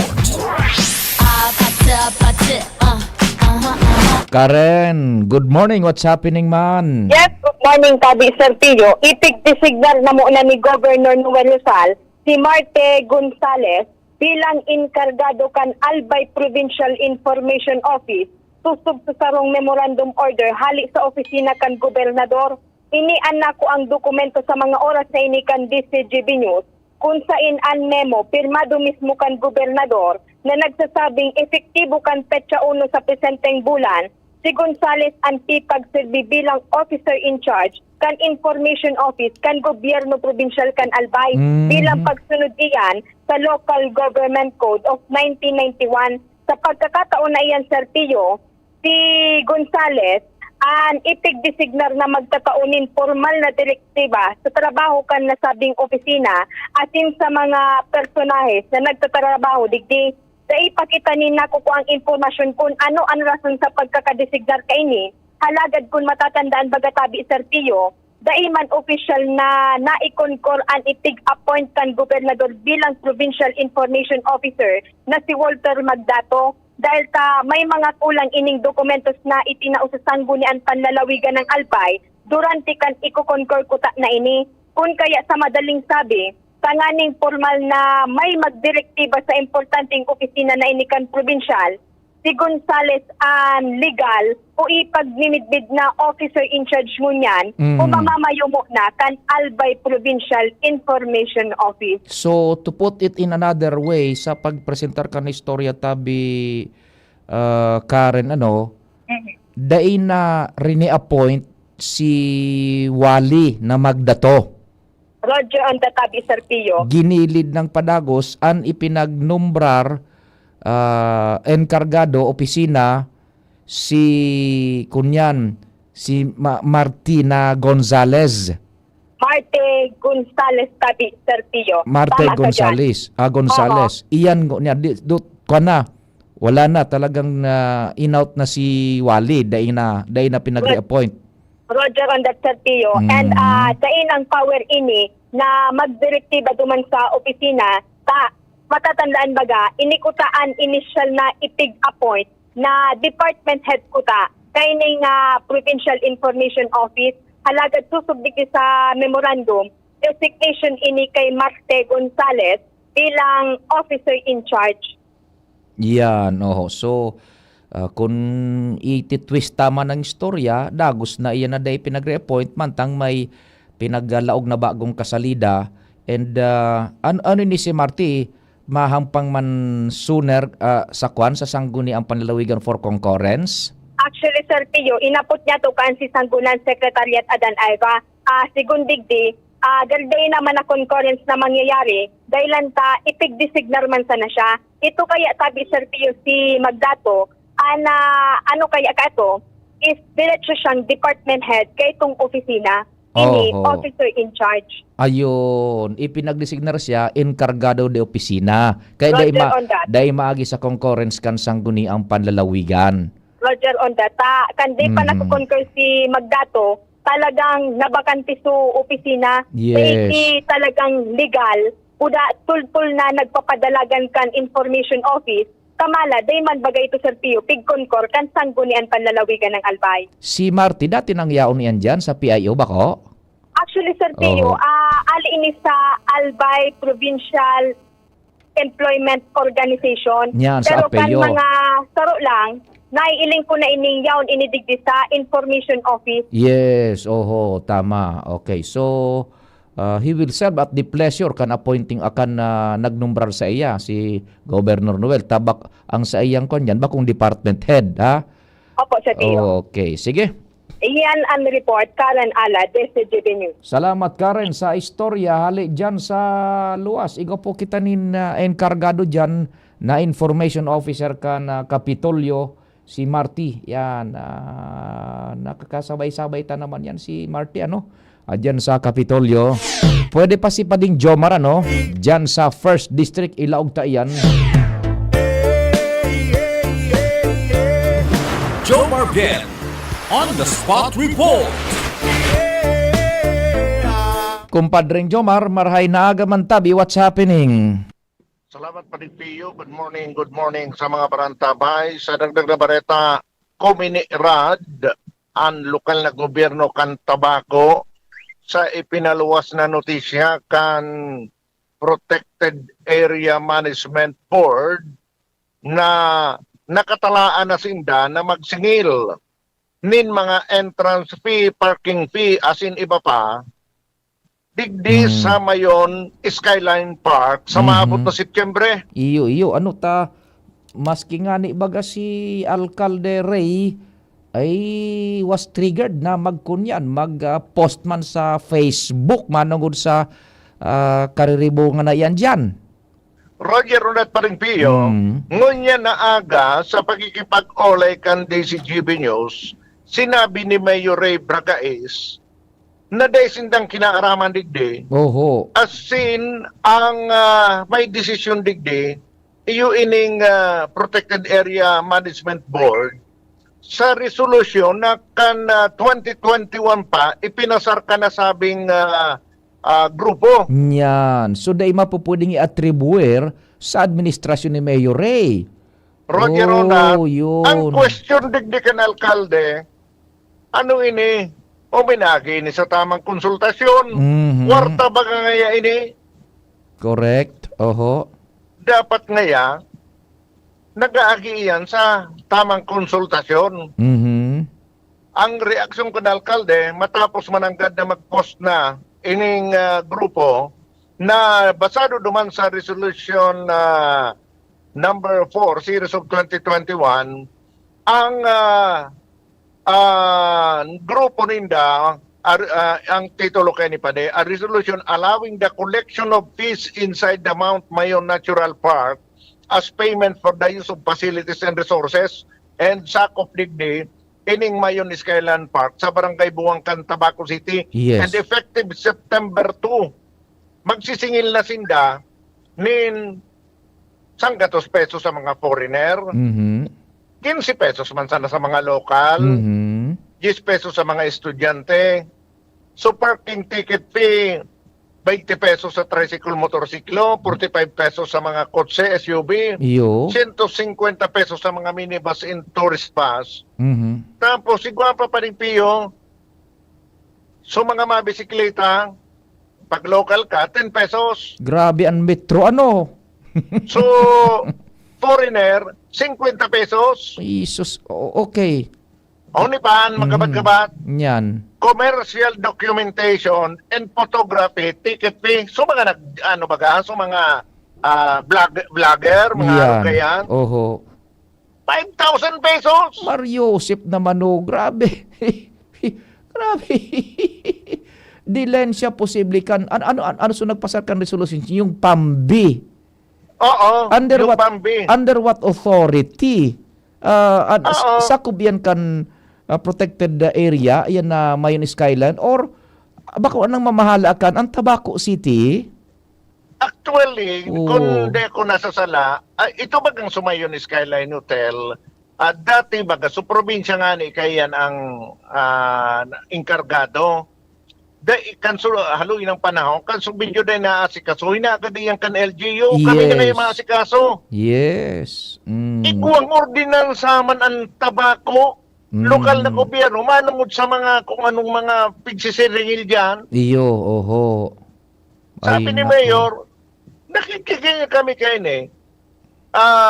Karen, good morning. What's happening, man? Yes, good morning, Tabi Serpillo. Itig-designar na muna ni Governor Noel Rizal si Marte Gonzales bilang inkargado kan Albay Provincial Information Office susub sa sarong memorandum order hali sa opisina kan gobernador. Inian na ko ang dokumento sa mga oras na ini kan DCGB News kung saan an memo pirmado mismo kan gobernador na nagsasabing epektibo kan petsa 1 sa presenteng bulan si Gonzales ang pagserbi bilang officer in charge kan Information Office kan Gobyerno Provincial kan Albay bilang pagsunod iyan sa Local Government Code of 1991. Sa pagkakataon na iyan, Sir Pio, si Gonzales ang ipigdesignar na magtataunin formal na direktiba sa trabaho kan nasabing opisina asin sa mga personahes na nagtatrabaho digdi sa ipakita ni nako ko ang informasyon kung ano ang rason sa pagkakadesignar kaini halagad kung matatandaan bagatabi Sir Pio daiman official na naikonkor ang ipig-appoint kan gobernador bilang Provincial Information Officer na si Walter Magdato dahil may mga kulang ining dokumentos na itinao sa sanggunian panlalawigan ng Albay durante kan iko-concur kuta na ini. Kung kaya sa madaling sabi, tanganing formal na may magdirektiba sa importanteng opisina na ini kan provincial, si Gonzales ang legal o ipagnimidbid na officer in charge mo niyan o mamamayumo na kan Albay Provincial Information Office. So, to put it in another way, sa pagpresentar ka na istorya tabi Karen, dai na rini-appoint si Wally na Magdato. Roger on the tabi, Sir Pio. Ginilid ng Padagos ang ipinagnumbrar enkargado opisina si Martina Gonzales. Marte Gonzales tabi Sir Pio. Marte Gonzales. Gonzales. Iyan niya wala na talagang in-out na si Wally dahil na pinag-reappoint. Roger on that, Sir Pio. And dain ang power ini na magdirektiba duman sa opisina matatandaan baga, inikutaan initial na ipig-appoint na department head kuta kaining Provincial Information Office halagad susubdiki sa memorandum designation ini kay Marte Gonzales bilang officer in charge. Yan, So, kung ititwist tama ng istorya, dagos na iyan na day pinag-reappoint mantang may pinaggalaog na bagong kasalida. And ano ni si Marty, mahampang man sooner sa sangguniang panlalawigan for concurrence? Actually, Sir Pio, inapot niya to kan si Sangguniang Secretariat Adan Alva. Sigundigdi, galday naman na concurrence na mangyayari dahil ipigdesignar man sana siya. Ito kaya tabi Sir Pio si Magdato, ano kaya ka ito, is diretso siyang department head kay itong opisina, officer in charge. Ayun, ipinagdesignar siya enkargado de opisina. Kaya dahil maagi sa concurrence kan sangguniang panlalawigan. Roger on that. Kandi pa nakukoncur si Magdato, talagang nabakanti su opisina. Yes. Talagang legal. Uda tultul na nagpapadalagan kan information office. Kamala, day man bagay ito Sir Pio, pig-concur kan sanggunian panlalawigan ng Albay. Si Marty, dati nang yaon niyan dyan sa PIO bako? Actually, Sir Pio, ali ini sa Albay Provincial Employment Organization. Yan, sa pero kan APEO. mga saro lang, naiiling ko na ining yaon inidigdi sa Information Office. Yes, tama. Okay, so he will serve at the pleasure kan appointing akan nagnumbral sa iya si Governor Noel. Tabak ang sa iyang konyan bakong department head, ha? Opo, Sir Tio. Okay, sige. Iyan ang report, Karen Ala, DCGB News. Salamat Karen sa istorya. Hali dyan sa luwas. Igo po kita nin enkargado dyan na information officer ka na Kapitolyo, si Marty. Yan, nakakasabay-sabay ta naman yan si Marty, ano? Dyan sa Kapitolyo. Pwede pa si Pading Jomar, ano? Dyan sa 1st District, Ilaog ta yan. Jomar Bien on the spot report. Kumpadring Jomar, marhay na agaman tabi, what's happening? Salamat pa rin, Pio. Good morning sa mga barantabay. Sa dagdag na bareta, kuminirad ang lokal na gobyerno kan Tabaco sa ipinaluwas na notisya kan Protected Area Management Board na nakatalaan na sinda na magsingil nin mga entrance fee, parking fee, as in iba pa, digdi sa mayon Skyline Park sa maabot na Setyembre. Iyo, ano ta, maski nga ni baga si Alcalde Ray ay was triggered na magkunyan, mag-post man sa Facebook, manungod sa kariribo nga na yan dyan. Roger Ronat pa rin, Pio, ngunya na aga sa pagkikipag-olay kan DCGB News, sinabi ni Mayor Ray Bragaes na dahil sindang kinaaraman digdi, oho, as in ang may desisyon digdi, iyo ining Protected Area Management Board sa resolusyon na kan 2021 pa ipinasar ka na sabing grupo. Yan. So, dahil mapupwedeng i-attribuer sa administrasyon ni Mayor Ray. Roger Ronat, yun. ang question digdi kan alkalde, ano ini? O minagi ini sa tamang konsultasyon. Warta ba nga ngaya ini? Correct. Oho. Dapat ngaya, nag-aagi iyan sa tamang konsultasyon. Ang reaksyon ko na alkalde, matapos mananggad na mag-post na ining grupo na basado duman sa resolution number 4, series of 2021, ang grupo ninda, ang titulo kay ni Pade, a resolution allowing the collection of fees inside the Mount Mayon Natural Park as payment for the use of facilities and resources and SAC of Digdi ining Mayon Skyline Park sa Barangay Buangkan, Tabaco City. Yes. And effective September 2, magsisingil na sinda nin 100 pesos sa mga foreigner, 15 pesos man sana sa mga lokal, 10 pesos sa mga estudyante. So parking ticket fee, 20 pesos sa tricycle, motorsiklo, 45 pesos sa mga kotse, SUV, Iyo. 150 pesos sa mga minibus and tourist bus. Tapos, sigwa pa rin, Pio, so mga mabisikleta, pag local ka, 10 pesos. Grabe ang metro, ano? So, foreigner, 50 pesos. Jesus, okay. Oni pa, magabat-gabat. Yan. Commercial documentation and photography, ticket fee. So, mga mga vlogger, mga ano kayan. Oho. 5,000 pesos. Mariosip naman, oh. Grabe. Grabe. Dilen siya posible kan. Ano so nagpasar kan resolution? Yung PAMBI. Oo, under yung what PAMBI. Under what authority? Sakop yan kan protected area, yan na Mayon Skyline, or baka anong mamahala kan ang Tabaco City? Actually, kung di ako nasasala, ito bagang Sumayon Skyline Hotel, dati baga, so probinsya nga ni kayan ang inkargado. Dahil kanso haluin ng panahon, kanso video din na asikaso, hinagadi yan kan LGU, kami na ngayon maasikaso. Yes. Ikuang ordinansa man ang Tabaco, lokal na gobyerno, manungod sa mga kung anong mga pigsisiringil dyan. Iyo, oho. Sabi ni Mayor, nakikigil kami kayo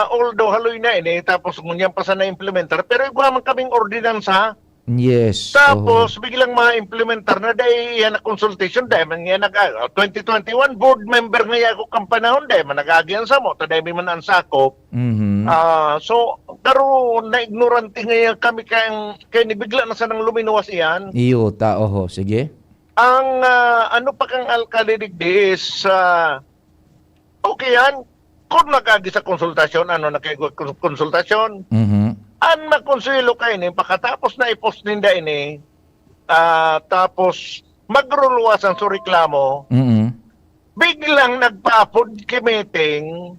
although haloy na tapos ngunyan pa sana implementer, pero iguaman kaming ordinansa Yes. Tapos, biglang ma-implementar na dahil yan na consultation dahil man yan 2021 board member nga yan ako kang panahon dahil man nag-agyan sa mo, dahil man ang sakop. So, pero na-ignorante nga kami kaya nibigla na sanang luminuwas iyan. Iyo, oho, sige. Ang ano pa kang alkalde is okay yan, kung nag-agi sa konsultasyon, konsultasyon, ang nakonsuelo kayo ni, pagkatapos na i-post ninda ini, tapos magruluwasan sa reklamo, biglang nagpa-upload meeting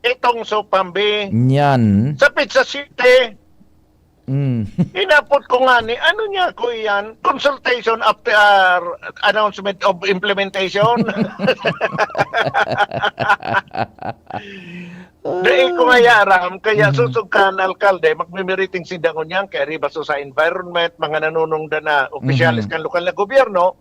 itong Sopambi. Nyan. Sa Pizza City. Inapot ko nga ni, ano niya ko yan? Consultation after announcement of implementation. Dahil ko nga yaram, kaya susugkan alkalde, magmimiriting sindangon niyan, kaya ribaso sa environment, mga nanunungda na opisyalis kan lokal na gobyerno,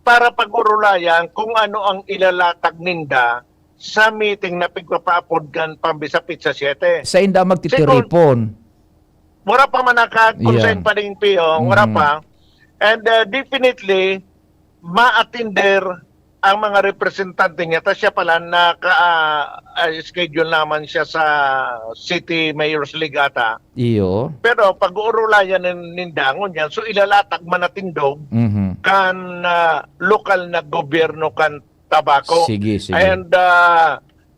para pag-urulayan kung ano ang ilalatag ninda sa meeting na pagpapaapod kan pambi sa Pizza 7. Sa inda magtitiripon. Wala pa manakag, consent pa rin piyo, wala pa. And definitely, ma-attender ang mga representante niya. Tapos siya pala naka-schedule naman siya sa City Mayor's League ata. Iyo. Pero pag-uurulayan nindangon yan, so ilalatag manatindog kan lokal na gobyerno kan tabako. Sige. And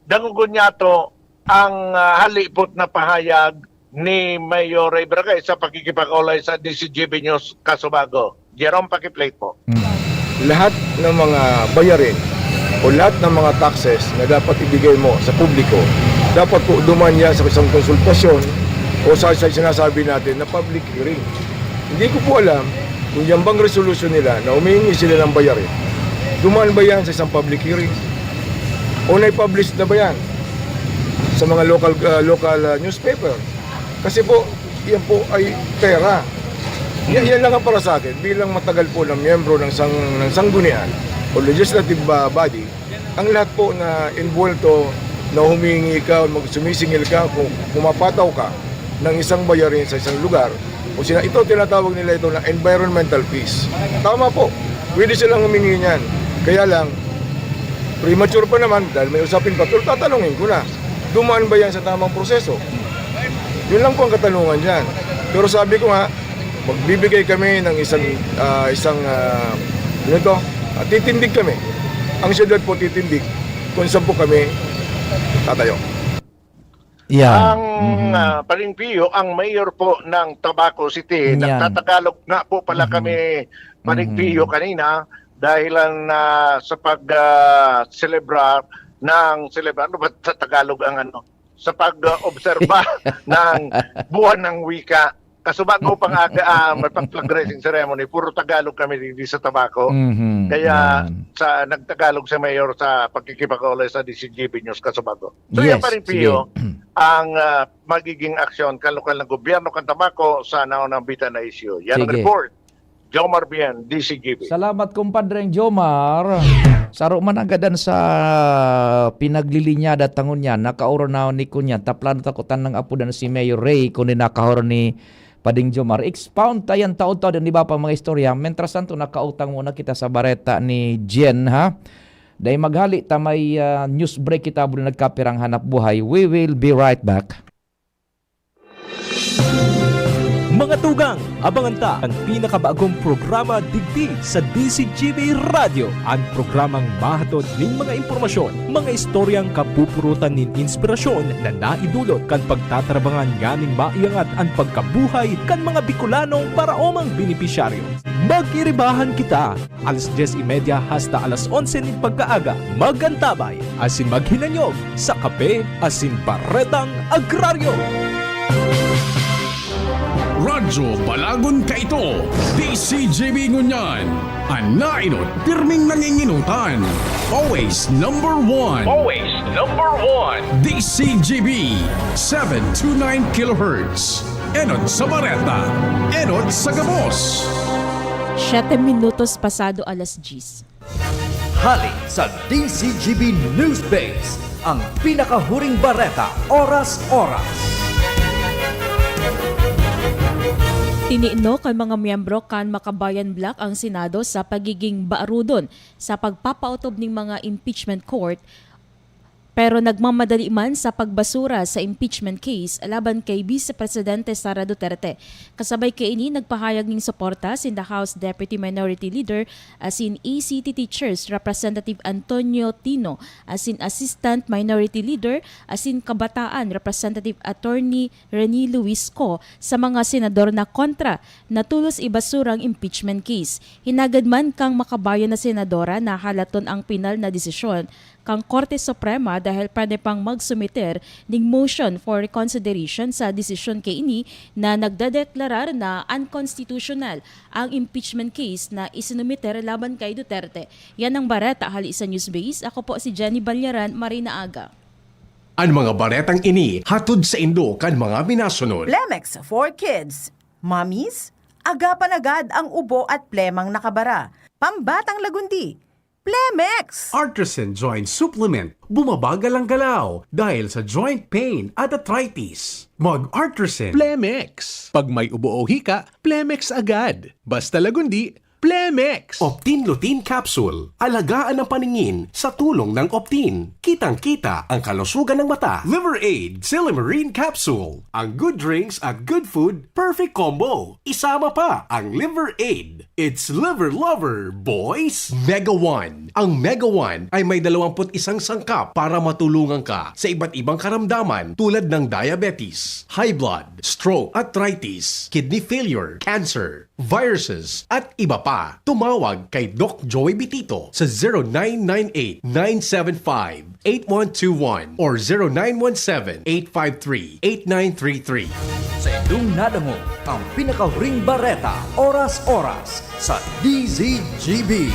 dangugon niya to ang halipot na pahayag ni Mayor Ray Bragay sa pagkikipag-ulay sa DCGB News Casubago. Jerome, pakiplate po. Lahat ng mga bayarin o lahat ng mga taxes na dapat ibigay mo sa publiko, dapat po duman yan sa isang konsultasyon o sa sinasabi natin na public hearing. Hindi ko po alam kung yan bang resolution nila na umihingi sila ng bayarin. Duman ba yan sa isang public hearing? O na-publish na ba yan sa mga local newspaper? Kasi po, yan po ay pera. Yan lang ang para sa akin, bilang matagal po na miyembro ng sanggunian o legislative body, ang lahat po na involved na humingi ka, sumisingil ka, kung pumapataw ka ng isang bayarin sa isang lugar, o ito tinatawag nila ito na environmental fees. Tama po, pwede silang humingi niyan. Kaya lang, premature pa naman, dahil may usapin pa, pero tatanungin ko na, dumaan ba yan sa tamang proseso? Yun lang po ang katanungan dyan. Pero sabi ko nga, magbibigay kami ng titindig kami. Ang syudad po titindig kung saan po kami tatayo. Ang Paringpio, ang mayor po ng Tabaco City, nagtatagalog nga po pala kami Paringpio kanina dahilan sa pag-celebrar ano ba sa Tagalog ang ano? Sa pag-obserba ng buwan ng wika. Kasubago pang may pang-flag raising ceremony, puro Tagalog kami dito sa Tabaco. Kaya sa nagtagalog sa mayor sa pagkikipag-ulay sa DCGB News Kasubago. So yan pa rin Pio, ang magiging aksyon kan lokal ng gobyerno kan Tabaco sa naunang bitan na issue. Yan ang report. Jomar Bien, DCGB. Salamat kumpadreng Jomar. Saro man agadan sa pinaglilinyada tangon niya, nakauro na ni kunya, taplan takutan ng apudan si Mayor Ray kung nakahoro ni Pading Jomar. Expound tayan taon-taon din, di ba pa mga istorya. Mentras tanto nakautang muna kita sa bareta ni Jen, ha? Dahil maghali ta may news break kita bulan nagkapirang hanap buhay. We will be right back. Mga tugang, abangan ta ang pinakabagong programa digdi sa DCGB Radio. Ang programang mahatod nin mga impormasyon, mga istoryang kapupurutan nin inspirasyon na naidulot kan pagtatrabangan ganing maiangat ang pagkabuhay kan mga Bicolanong paraomang benepisyaryo. Mag-iribahan kita, alas 10:30 hasta alas 11 nin pagkaaga. Magantabay, asin maghinanyog sa kape, asin baretang agraryo. Radyo Balagon Kaito, DCGB Ngunyan, ang nainot, pirming nanginginutan. Always number one. Always number one. DCGB, 729 kHz. Enot sa Bareta, enot sa Gabos. 7 minutos pasado alas 10. Hali sa DCGB News Base, ang pinakahuring bareta, oras-oras. Tiniino kay mga miyembro kan Makabayan Bloc ang Senado sa pagiging baarudon sa pagpapautob ng mga impeachment court, pero nagmamadali man sa pagbasura sa impeachment case laban kay Vice Presidente Sara Duterte. Kasabay kay ini nagpahayag ng suporta sin the House Deputy Minority Leader asin ACT Teachers Representative Antonio Tino, asin Assistant Minority Leader asin Kabataan Representative Attorney Rene Luis Co sa mga senador na kontra na tulos ibasurang impeachment case. Hinagad man kang Makabayan na senadora na halaton ang pinal na desisyon kang Korte Suprema dahil pwede pang magsumiter ng motion for reconsideration sa desisyon kay ini na nagdadeklarar na unconstitutional ang impeachment case na isinumiter laban kay Duterte. Yan ang bareta hali sa Newsbase. Ako po si Jenny Balyaran, Marina Aga. Ang mga baretang ini hatod sa Indo kan mga minasunod. Plemex for Kids. Mommies, agapan agad ang ubo at plemang nakabara. Pambatang lagundi. Plemex! Artisan Joint Supplement. Bumabagal ang galaw dahil sa joint pain at arthritis. Mag-Artisan Plemex. Pag may ubo o hika, Plemex agad. Basta lagundi, Plemex. Optin Lutein Capsule. Alagaan ang paningin sa tulong ng Optin. Kitang-kita ang kalusugan ng mata. Liver Aid Silimarine Capsule. Ang good drinks at good food, perfect combo. Isama pa ang Liver Aid. It's liver lover, boys! Mega One. Ang Mega One ay may 21 sangkap para matulungan ka sa iba't ibang karamdaman tulad ng diabetes, high blood, stroke, arthritis, kidney failure, cancer, viruses, at iba pa. Tumawag kay Doc Joey Bitito sa 0998-975-8121 or 0917-853-8933. Sa inyong nadamo ang pinakahuring bareta, oras-oras sa DZGB.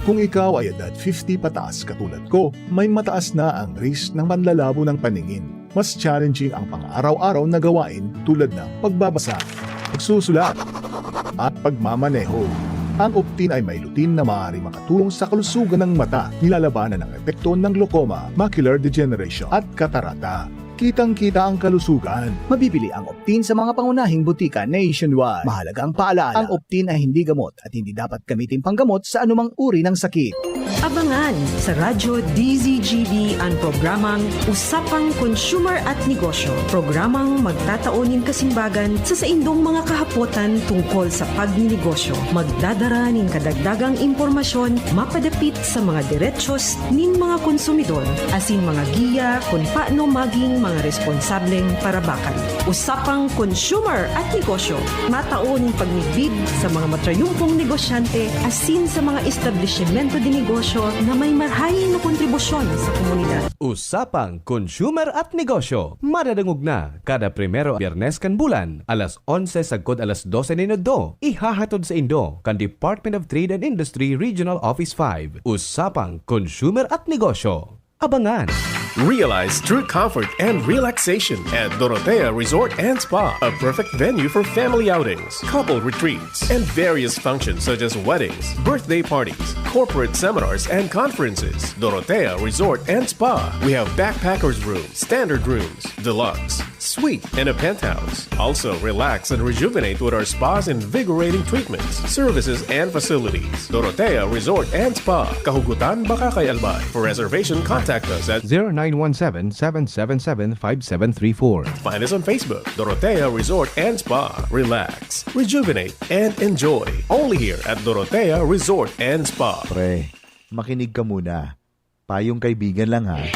Kung ikaw ay edad 50 pataas katulad ko, may mataas na ang risk ng panlalabo ng paningin. Mas challenging ang pang-araw-araw na gawain tulad ng pagbabasa, pagsusulat, at pagmamaneho. Ang Optin ay may lutein na maaari makatulong sa kalusugan ng mata, nilalabanan ang epekto ng glaucoma, macular degeneration at katarata. Kitang-kita ang kalusugan. Mabibili ang Optin sa mga pangunahing butika nationwide. Mahalaga ang paalala, ang Optin ay hindi gamot at hindi dapat gamitin panggamot sa anumang uri ng sakit. Abangan sa Radyo DZGB ang programang Usapang Consumer at Negosyo. Programang magtataunin kasimbagan sa saindong mga kahapotan tungkol sa pagninegosyo. Magdadara nin kadagdagang impormasyon mapadapit sa mga diretsyon nin mga konsumidor asin mga giya kung paano maging mga responsableng parabakan. Usapang Consumer at Negosyo. Mataunin pagnigbid sa mga matrayumpong negosyante asin sa mga establishmento de negosyo na may marhayin na kontribusyon sa komunidad. Usapang Consumer at Negosyo. Madadangog na kada primero Biyernes kan bulan, alas 11 sagkod alas 12 minuto. Ihahatod sa Indo kan Department of Trade and Industry Regional Office 5. Usapang Consumer at Negosyo. Abangan! Realize true comfort and relaxation at Dorotea Resort and Spa, a perfect venue for family outings, couple retreats, and various functions such as weddings, birthday parties, corporate seminars, and conferences. Dorotea Resort and Spa. We have backpackers rooms, standard rooms, deluxe, suite, and a penthouse. Also, relax and rejuvenate with our spa's invigorating treatments, services, and facilities. Dorotea Resort and Spa, Kahugutan, Bakakay, Albay. For reservation, contact us at 0917-777-5734. Find us on Facebook, Dorotea Resort and Spa. Relax, rejuvenate, and enjoy. Only here at Dorotea Resort and Spa. Pre, makinig ka muna. Payong kaibigan lang ha.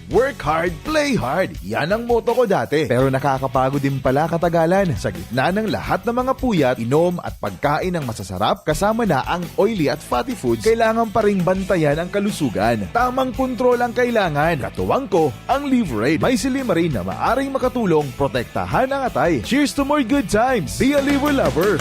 Work hard, play hard. Yan ang motto ko dati. Pero nakakapagod din pala katagalan. Sa gitna ng lahat ng mga puyat, inom at pagkain ng masasarap, kasama na ang oily at fatty foods, kailangan pa ring bantayan ang kalusugan. Tamang kontrol ang kailangan. Katuwang ko, ang Liver Aid. May silimarin na maaring makatulong protektahan ang atay. Cheers to more good times. Be a liver lover.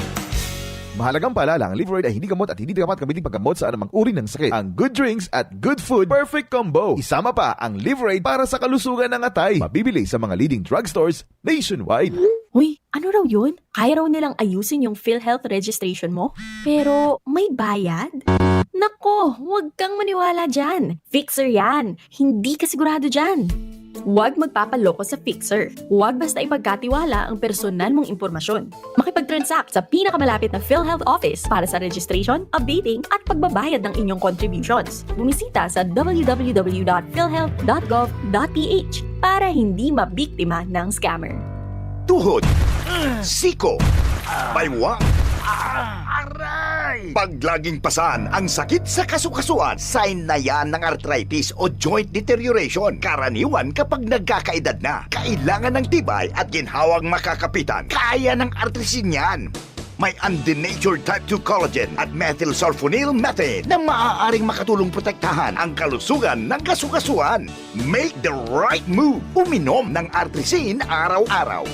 Mahalagang paalala, ang Liver Aid ay hindi gamot at hindi dapat gamitin paggamot sa anumang uri ng sakit. Ang good drinks at good food, perfect combo. Isama pa ang Liver Aid para sa kalusugan ng atay. Mabibili sa mga leading drugstores nationwide. Uy, ano raw yun? Kaya raw nilang ayusin yung PhilHealth registration mo? Pero may bayad? Nako, huwag kang maniwala dyan. Fixer yan. Hindi ka sigurado dyan. Huwag magpapaloko sa fixer. Huwag basta ipagkatiwala ang personal mong impormasyon. Makipag-transact sa pinakamalapit na PhilHealth office para sa registration, updating at pagbabayad ng inyong contributions. Bumisita sa www.philhealth.gov.ph para hindi mabiktima ng scammer. Tuhod, siko, baywa, aray! Pag laging pasan ang sakit sa kasukasuan, sign na yan ng arthritis o joint deterioration. Karaniwan kapag nagkakaedad na, kailangan ng tibay at ginhawang makakapitan. Kaya ng artrisin yan. May undenatured type 2 collagen at methylsulfonyl methane na maaaring makatulong protektahan ang kalusugan ng kasukasuan. Make the right move. Uminom ng artrisin araw-araw.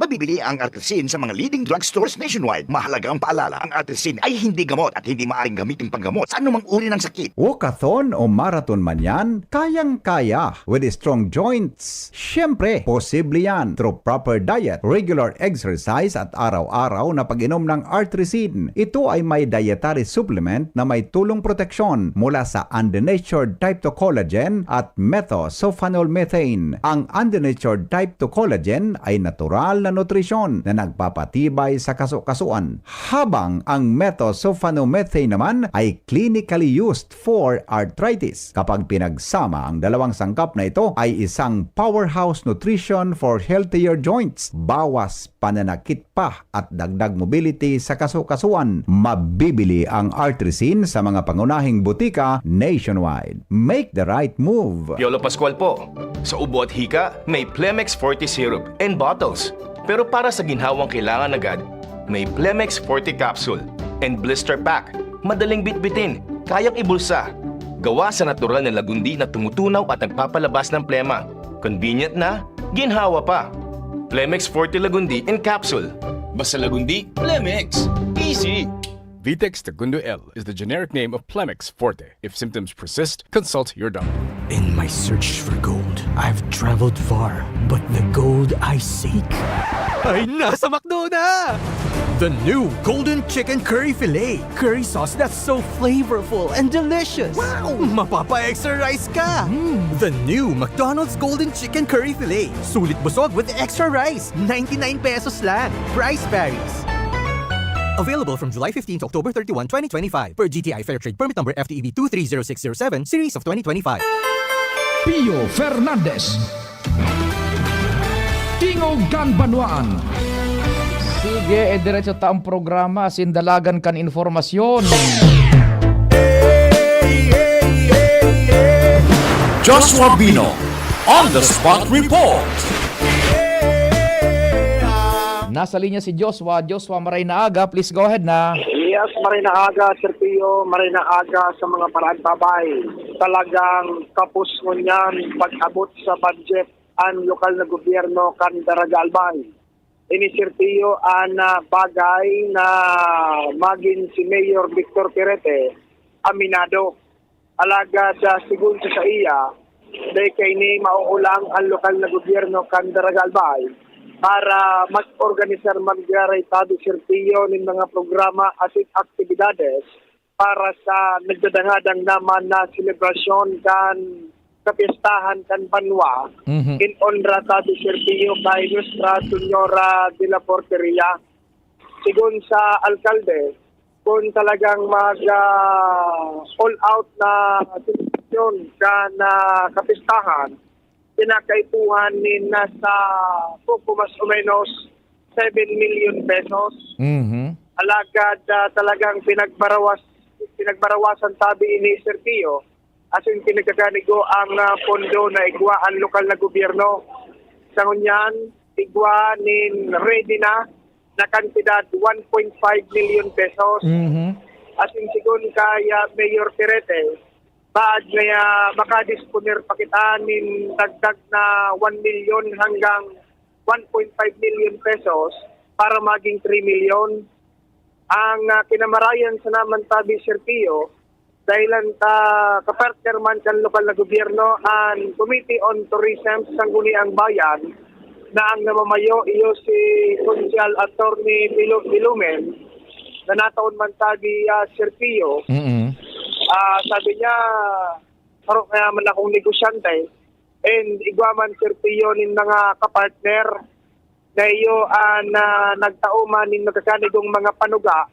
Mabibili ang artrisin sa mga leading drugstores nationwide. Mahalaga ang paalala, ang artrisin ay hindi gamot at hindi maaaring gamitin panggamot sa anumang uri ng sakit. Walkathon o marathon man yan, kayang-kaya with strong joints. Siyempre, posible yan through proper diet, regular exercise at araw-araw na pag-inom ng artrisin. Ito ay may dietary supplement na may tulong proteksyon mula sa undenatured type 2 collagen at methylsulfonyl methane. Ang undenatured type 2 collagen ay natural na nutrisyon na nagpapatibay sa kasukasuan, habang ang methylsulfonomethane naman ay clinically used for arthritis. Kapag pinagsama ang dalawang sangkap na ito ay isang powerhouse nutrition for healthier joints, bawas pananakit pa at dagdag mobility sa kasukasuan. Mabibili ang artrisin sa mga pangunahing butika nationwide. Make the right move. Piolo Pascual po. Sa ubo at hika, may Plemex Forte Syrup and bottles. Pero para sa ginhawang kailangan agad, may Plemex Forte Capsule and Blister Pack. Madaling bitbitin, kayang ibulsa. Gawa sa natural na lagundi na tumutunaw at nagpapalabas ng plema. Convenient na, ginhawa pa. Plemex Forte Lagundi in Capsule. Basta lagundi, Plemex. Easy! Vitex Segundo L is the generic name of Plemex Forte. If symptoms persist, consult your doctor. In my search for gold, I've traveled far, but the gold I seek ay nasa McDo na! The new Golden Chicken Curry Filet. Curry sauce that's so flavorful and delicious. Wow! Mapapa-extra rice ka! The new McDonald's Golden Chicken Curry Filet. Sulit busog with extra rice. 99 pesos lang. Price varies. Available from July 15 to October 31, 2025 per GTI Fair Trade Permit number FTEB 230607 series of 2025. Pio Fernandez, Tingog kan Banwaan. Sige, diretso ta ang programa, sindalagan kan informasyon. Joshua Bino on the spot report. Nasa linya si Joshua. Joshua, maray na aga. Please go ahead na. Yes, maray na aga, Sir Pio. Maray na aga sa mga parantabay. Talagang kapos mo niyan pag-abot sa budget ang lokal na gobyerno kan Daragalbay. Ini Sir Pio ang bagay na maging si Mayor Victor Pirete aminado. Alagad sigun sa iya, dahil kay ni mauulang ang lokal na gobyerno kan Daragalbay para mag-organisar mag-garitado sirtiyo ng mga programa at aktibidades para sa nagdadangadang naman na selebrasyon kan kapistahan kan Banwa in honra tado sirtiyo kay Nuestra Señora de la Porteria. Sigun sa alkalde, kung talagang all out na selebrasyon kan kapistahan, pinakaipuhan ni nasa poco mas o menos 7 million pesos. Alagad talagang pinagbarawasan tabi ni Sir Pio asin pinagkaganigo ang pondo na igwa ang lokal na gobyerno. Sa ngunyan, igwa ni ready na kantidad 1.5 million pesos. Asin sigun kaya Mayor Pirete, baad ngaya makadisponer pa kita nin dagdag na 1 million hanggang 1.5 million pesos para maging 3 million. Ang kinamarayan sa naman tabi Sir Pio, dahilan ta kapartner man kan lokal na gobyerno ang Committee on Tourism sa Sangguniang Bayan na ang namamayo iyo si Consial Attorney Bilumen na nataon man tabi Sir Pio. Sabi niya, parang kaya man akong negosyante, and igwaman sertiyo nin mga kapartner na iyo na nagtauman nin nagkakanigong mga panuga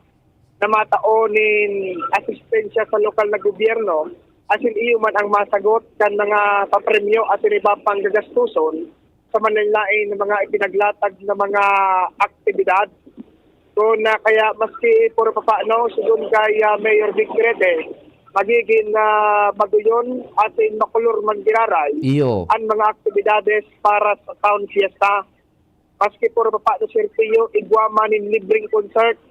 na mataonin asistensya sa lokal na gobyerno asin iyo man ang masagot kan mga papremyo at iba pang gagastuson sa manlain ng mga ipinaglatag na mga aktibidad. So na kaya maski puro papaano sigun kay Mayor Vic Grede magiging maguyon atin makulor man giraray Iyo. ang mga aktibidades para sa town fiesta. Maski puro papaano sertiyo igwaman nin libreng concert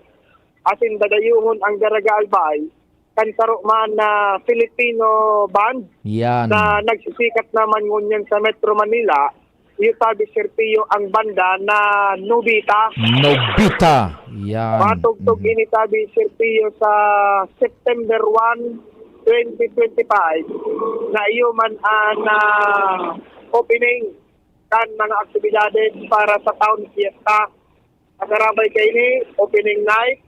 asin dadayuhon ang Daraga Albay kansaro man na Filipino band Yan. na nagsisikat naman ngunyan sa Metro Manila. Iyo tabi sertiyo ang banda na Nobita. Nobita. Yan. Matugtog ini tabi sertiyo sa September 1, 2025 na iyo man na opening kan mga aktibidades para sa town fiesta. Agarabay kay ni opening night,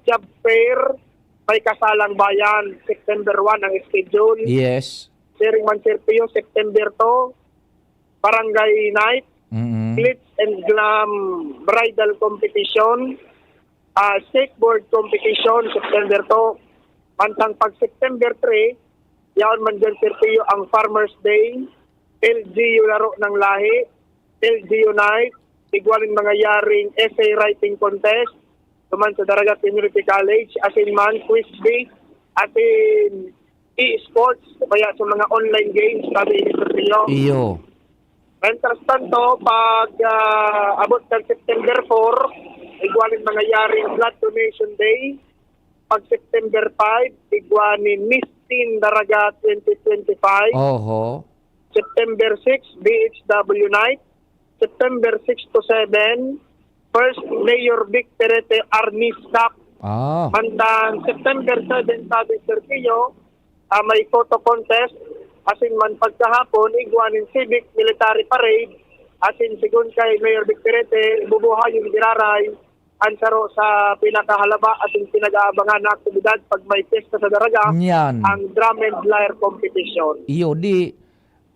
job fair, may kasalang bayan, September 1 ang schedule. Yes. Sharing man sertiyo, September 2, barangay night, glitz and glam bridal competition, skateboard competition, September 2. Mantang pag September 3, yaon man dyan sertiyo ang Farmers Day, LGU laro ng lahi, LGU night, igwalin mga yaring essay writing contest, tuman sa Daraga Community College, asin man quiz bee, atin e-sports, kaya sa mga online games, sabi ni Sergio. Iyo. Mientras tanto, pag abot ng September 4, igwalin mga yaring blood donation day, pag September 5, igwalin Miss Teen Daraga 2025, Oho. September 6, BHW night, September 6 to 7, first Mayor Vic Terete Arnis Cup. Mantang September 7, sabi Sergio, may photo contest, asin man pagkahapon, igwanin civic military parade, asin sigun kay Mayor Vic Terete, bubuhay yung giraray, ansaro sa pinakahalaba ating pinag-aabangan na aktibidad pag may pesta sa Daraga, Yan. ang drum and lyre competition. Iyo, di,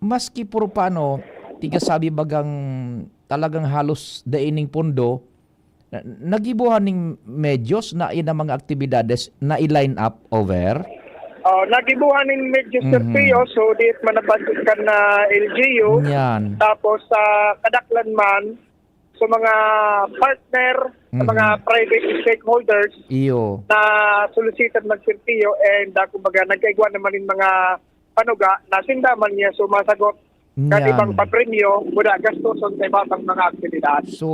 maski puro paano, tiga sabi bagang talagang halos daining pundo, nagibuhan ng medyos na ina mga aktibidades na i-line up over? Nagibuhan ng medyos sertiyo, so di manabadit ka na LGU. Yan. Tapos sa kadaklan man, sa mga partner, sa mga private stakeholders, Iyo. na solicited mag-sertiyo and kumbaga nagkaigwan naman yung mga panuga na sindaman niya sumasagot Yan. ibang papremyo mula gastuson sa iba pang mga aktibidad. So,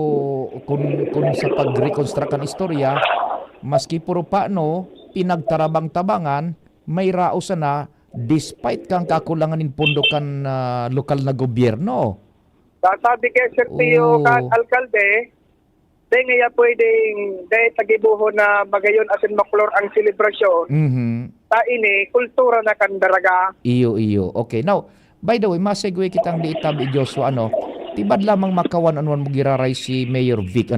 kung sa pag-reconstruct ang istorya, maski puro paano, pinagtarabang-tabangan, may rausa na, despite kang kakulangan ng pondo kan lokal na gobyerno. Sabi kay Sertio kan alkalde, di nga pwedeng dahil tagibuho na magayon asin maklor ang selebrasyon. Ta ini, kultura na kan Daraga. Iyo. Okay, now, by the way, masegue kitang liitab Joshua, tibad lamang makawan-anuan mo giraray si Mayor Vic,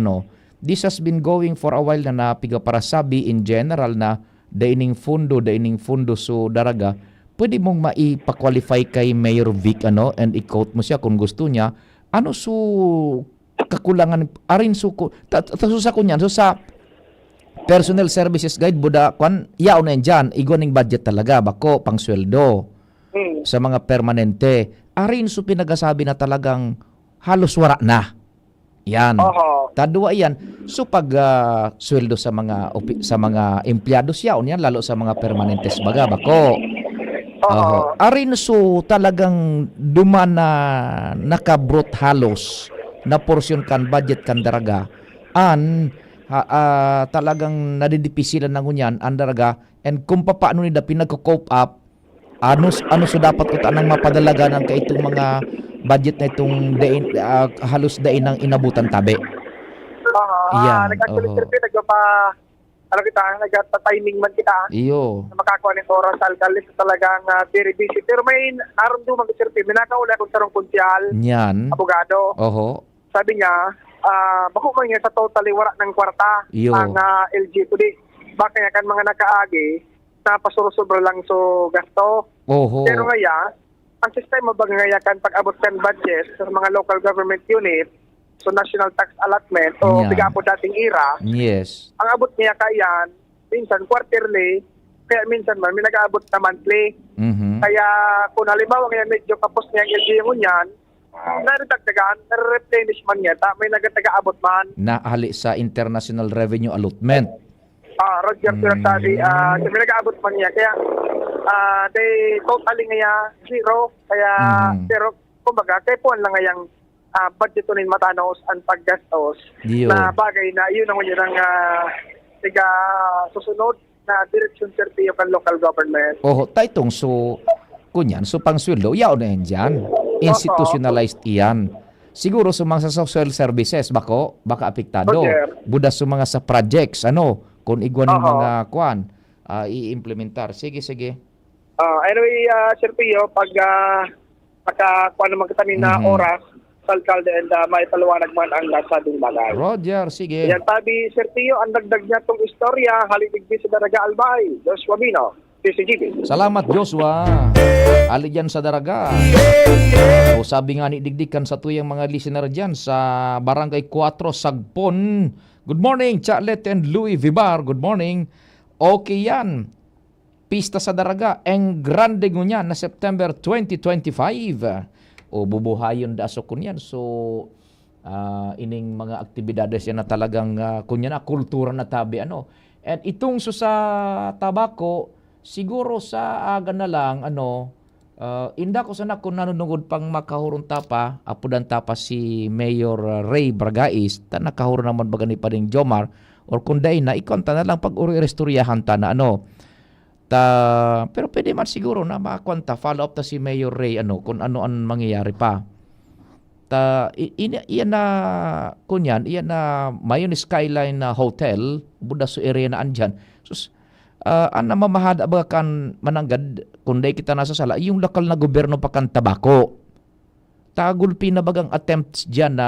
this has been going for a while na napiga para sabi in general na daining fundo so Daraga, pwede mong maipa-qualify kay Mayor Vic, and i-quote mo siya kung gusto niya, kakulangan, arin sa kunyan, so sa personnel services guide, buda, yaw na yan dyan, igwaning budget talaga, bako, pang sweldo. Sa mga permanente, arin so pinagasabi na talagang halos wara na. Yan. Tadua yan. So pag sweldo sa mga empleados yaon yan, lalo sa mga permanentes baga bako. Arin so talagang duman na nakabrot halos na porsyon kan budget kan Daraga talagang nadidipisilan ng unyan ang Daraga, and kung paano nila pinag-cope up, ano so dapat ko tanang mapadalaga ng kaitong mga budget na itong halos dain ng inabutan tabi. Nagpa-timing man kita. Iyo. Na makakuha ng oras sa alkalde sa talagang very busy. Pero may aron dumang sirti, minakaula kung sarong kunsyal, abogado. Sabi niya, bako man niya sa totally wala ng kwarta ang LG today. Baka kan mga nakaagi, napasurusubra lang so gasto. Pero ngaya, ang sistema ba ngayakan pag-abot kan budget sa mga local government unit, so national tax allotment o Yeah. biga po dating era, Yes. ang abot niya kayan, minsan quarterly, kaya minsan man, may nag-aabot na monthly. Mhm. Kaya kung halimbawa ngayon medyo kapos niya ang LGU ngunyan, naritagdagan, nare-replenish man niya, may nagataga-abot man. Naali sa International Revenue Allotment. Roger sabi, may nag-aabot man niya. Kaya, they totally nga zero. Kaya, pero, kumbaga, kaya po lang ngayang budget unin matanos ang paggastos Diyo. na bagay na yun ang yun ang tiga susunod na direksyon sertiyo kan local government. Oh, taitong so kunyan so pangsweldo yaw na yan dyan. Institutionalized iyan. Siguro sa mga sa social services baka apektado. Roger. Budas sa mga sa projects kung igwan ng mga kwan i-implementar. Sige. Anyway, Sir Pio, pag makakuha naman kita na oras sa alkalde and may paliwanag man ang nasabing bagay. Roger, sige. Yan tabi, Sir Pio, ang dagdag niya itong istorya, halitigdi sa Daraga Albay. Joshua Bino, DCGB. Salamat Joshua. Ali dyan sa Daraga. O sabi nga ni digdikan sa tuyang mga listener dyan sa Barangay 4 Sagpon. Good morning, Charlotte and Louis Vibar. Good morning. Okay yan. Pista sa Daraga. Ang grande ngunyan na September 2025. O bubuhayon da so kunyan. So ining mga aktibidades yan na talagang kunyan na kultura na tabi And itong so sa tabako siguro sa aga na lang inda ko sana kung nanunugod pang makahurong tapa apudan tapa si Mayor Ray Bragais ta nakahuro naman bagani pa ring Jomar or kung day na ikonta na lang pag uri-restoryahan ta na pero pwede man siguro na makakwanta follow up ta si Mayor Ray kung ano ang mangyayari pa iyan na kunyan iyan na mayon Skyline Hotel buda sa area na andyan sus ang namamahad kan mananggad kundi kita nasa sala yung lokal na gobyerno pa kan tabako tagulpi na bagang attempts dyan na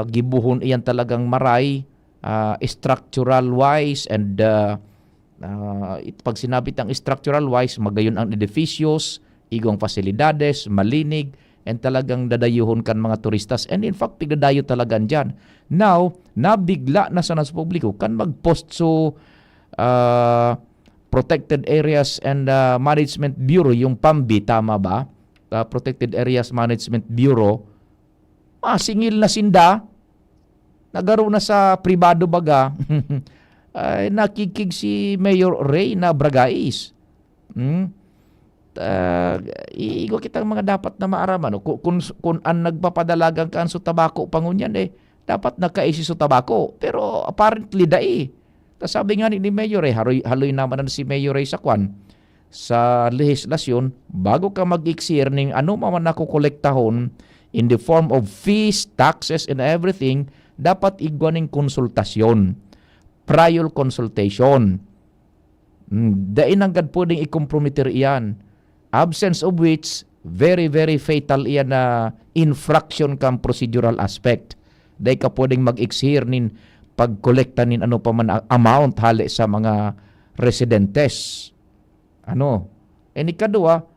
gibuhon iyan talagang maray structural wise and pag sinabi tang structural wise magayon ang edificios igong fasilidades malinig and talagang dadayuhon kan mga turistas and in fact pigdadayo talaga dyan now nabigla na sa nas publiko kan magpost so Protected Areas and Management Bureau yung PAMBI tama ba Protected Areas Management Bureau singil na sinda nagaro na sa pribado baga ay nakikig si Mayor Ray na Bragais igo kitang mga dapat na maaraman kung ang nagpapadalagang kan so tabako pangunyan dapat nakaisi so tabako pero apparently sabi nga ni Mayor haloy naman na si Mayor sa kwan sa lehislasyon bago ka mag-iksir ning man nakukolektahon in the form of fees, taxes and everything dapat igwaning konsultasyon prior consultation dain hanggang pwedeng i-comprometer iyan absence of which very very fatal iyan na infraction kang procedural aspect dahi ka pwedeng mag-iksir nin pagkolekta nin pa man amount hali sa mga residentes ikadua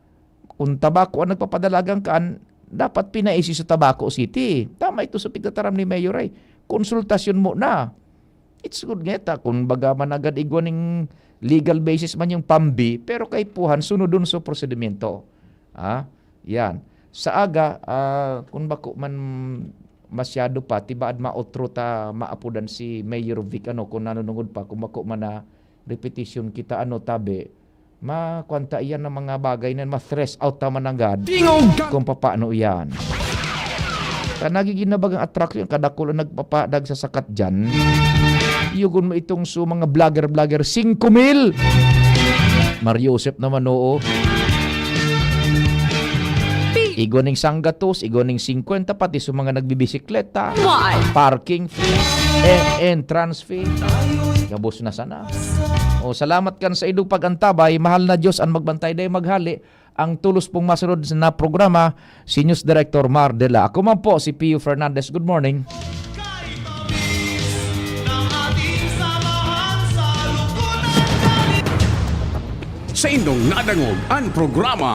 kung tabako ang nagpapadalagang kaan dapat pinaisi sa Tabaco City tama ito sa pigtataram ni Mayor Ray konsultasyon mo na it's good ngeta kung baga man agad igwaning legal basis man yung PAMBI pero kay puhan sunodun sa prosedimento yan sa aga kung bako man masyado pa tibaad maotro ta maapudan si Mayor Vic kung nanunungod pa kung bako man na repetition kita tabi makwanta iyan ng mga bagay na ma-stress out taman agad kung papaano iyan nagiging nabagang attraction kadakulo nagpapadag sa sakat dyan yugon mo itong mga vlogger 5,000 Mario Josep naman igoning sanggatos, igoning 50 pati sa mga nagbibisikleta, parking fee, entrance fee. Gabos na sana. Salamat kan sa idong pagantabay. Mahal na Diyos ang magbantay day maghali. Ang tulos pong masunod na programa si News Director Mar Dela. Ako man po si Pio Fernandez. Good morning. Sa indong nadangog ang programa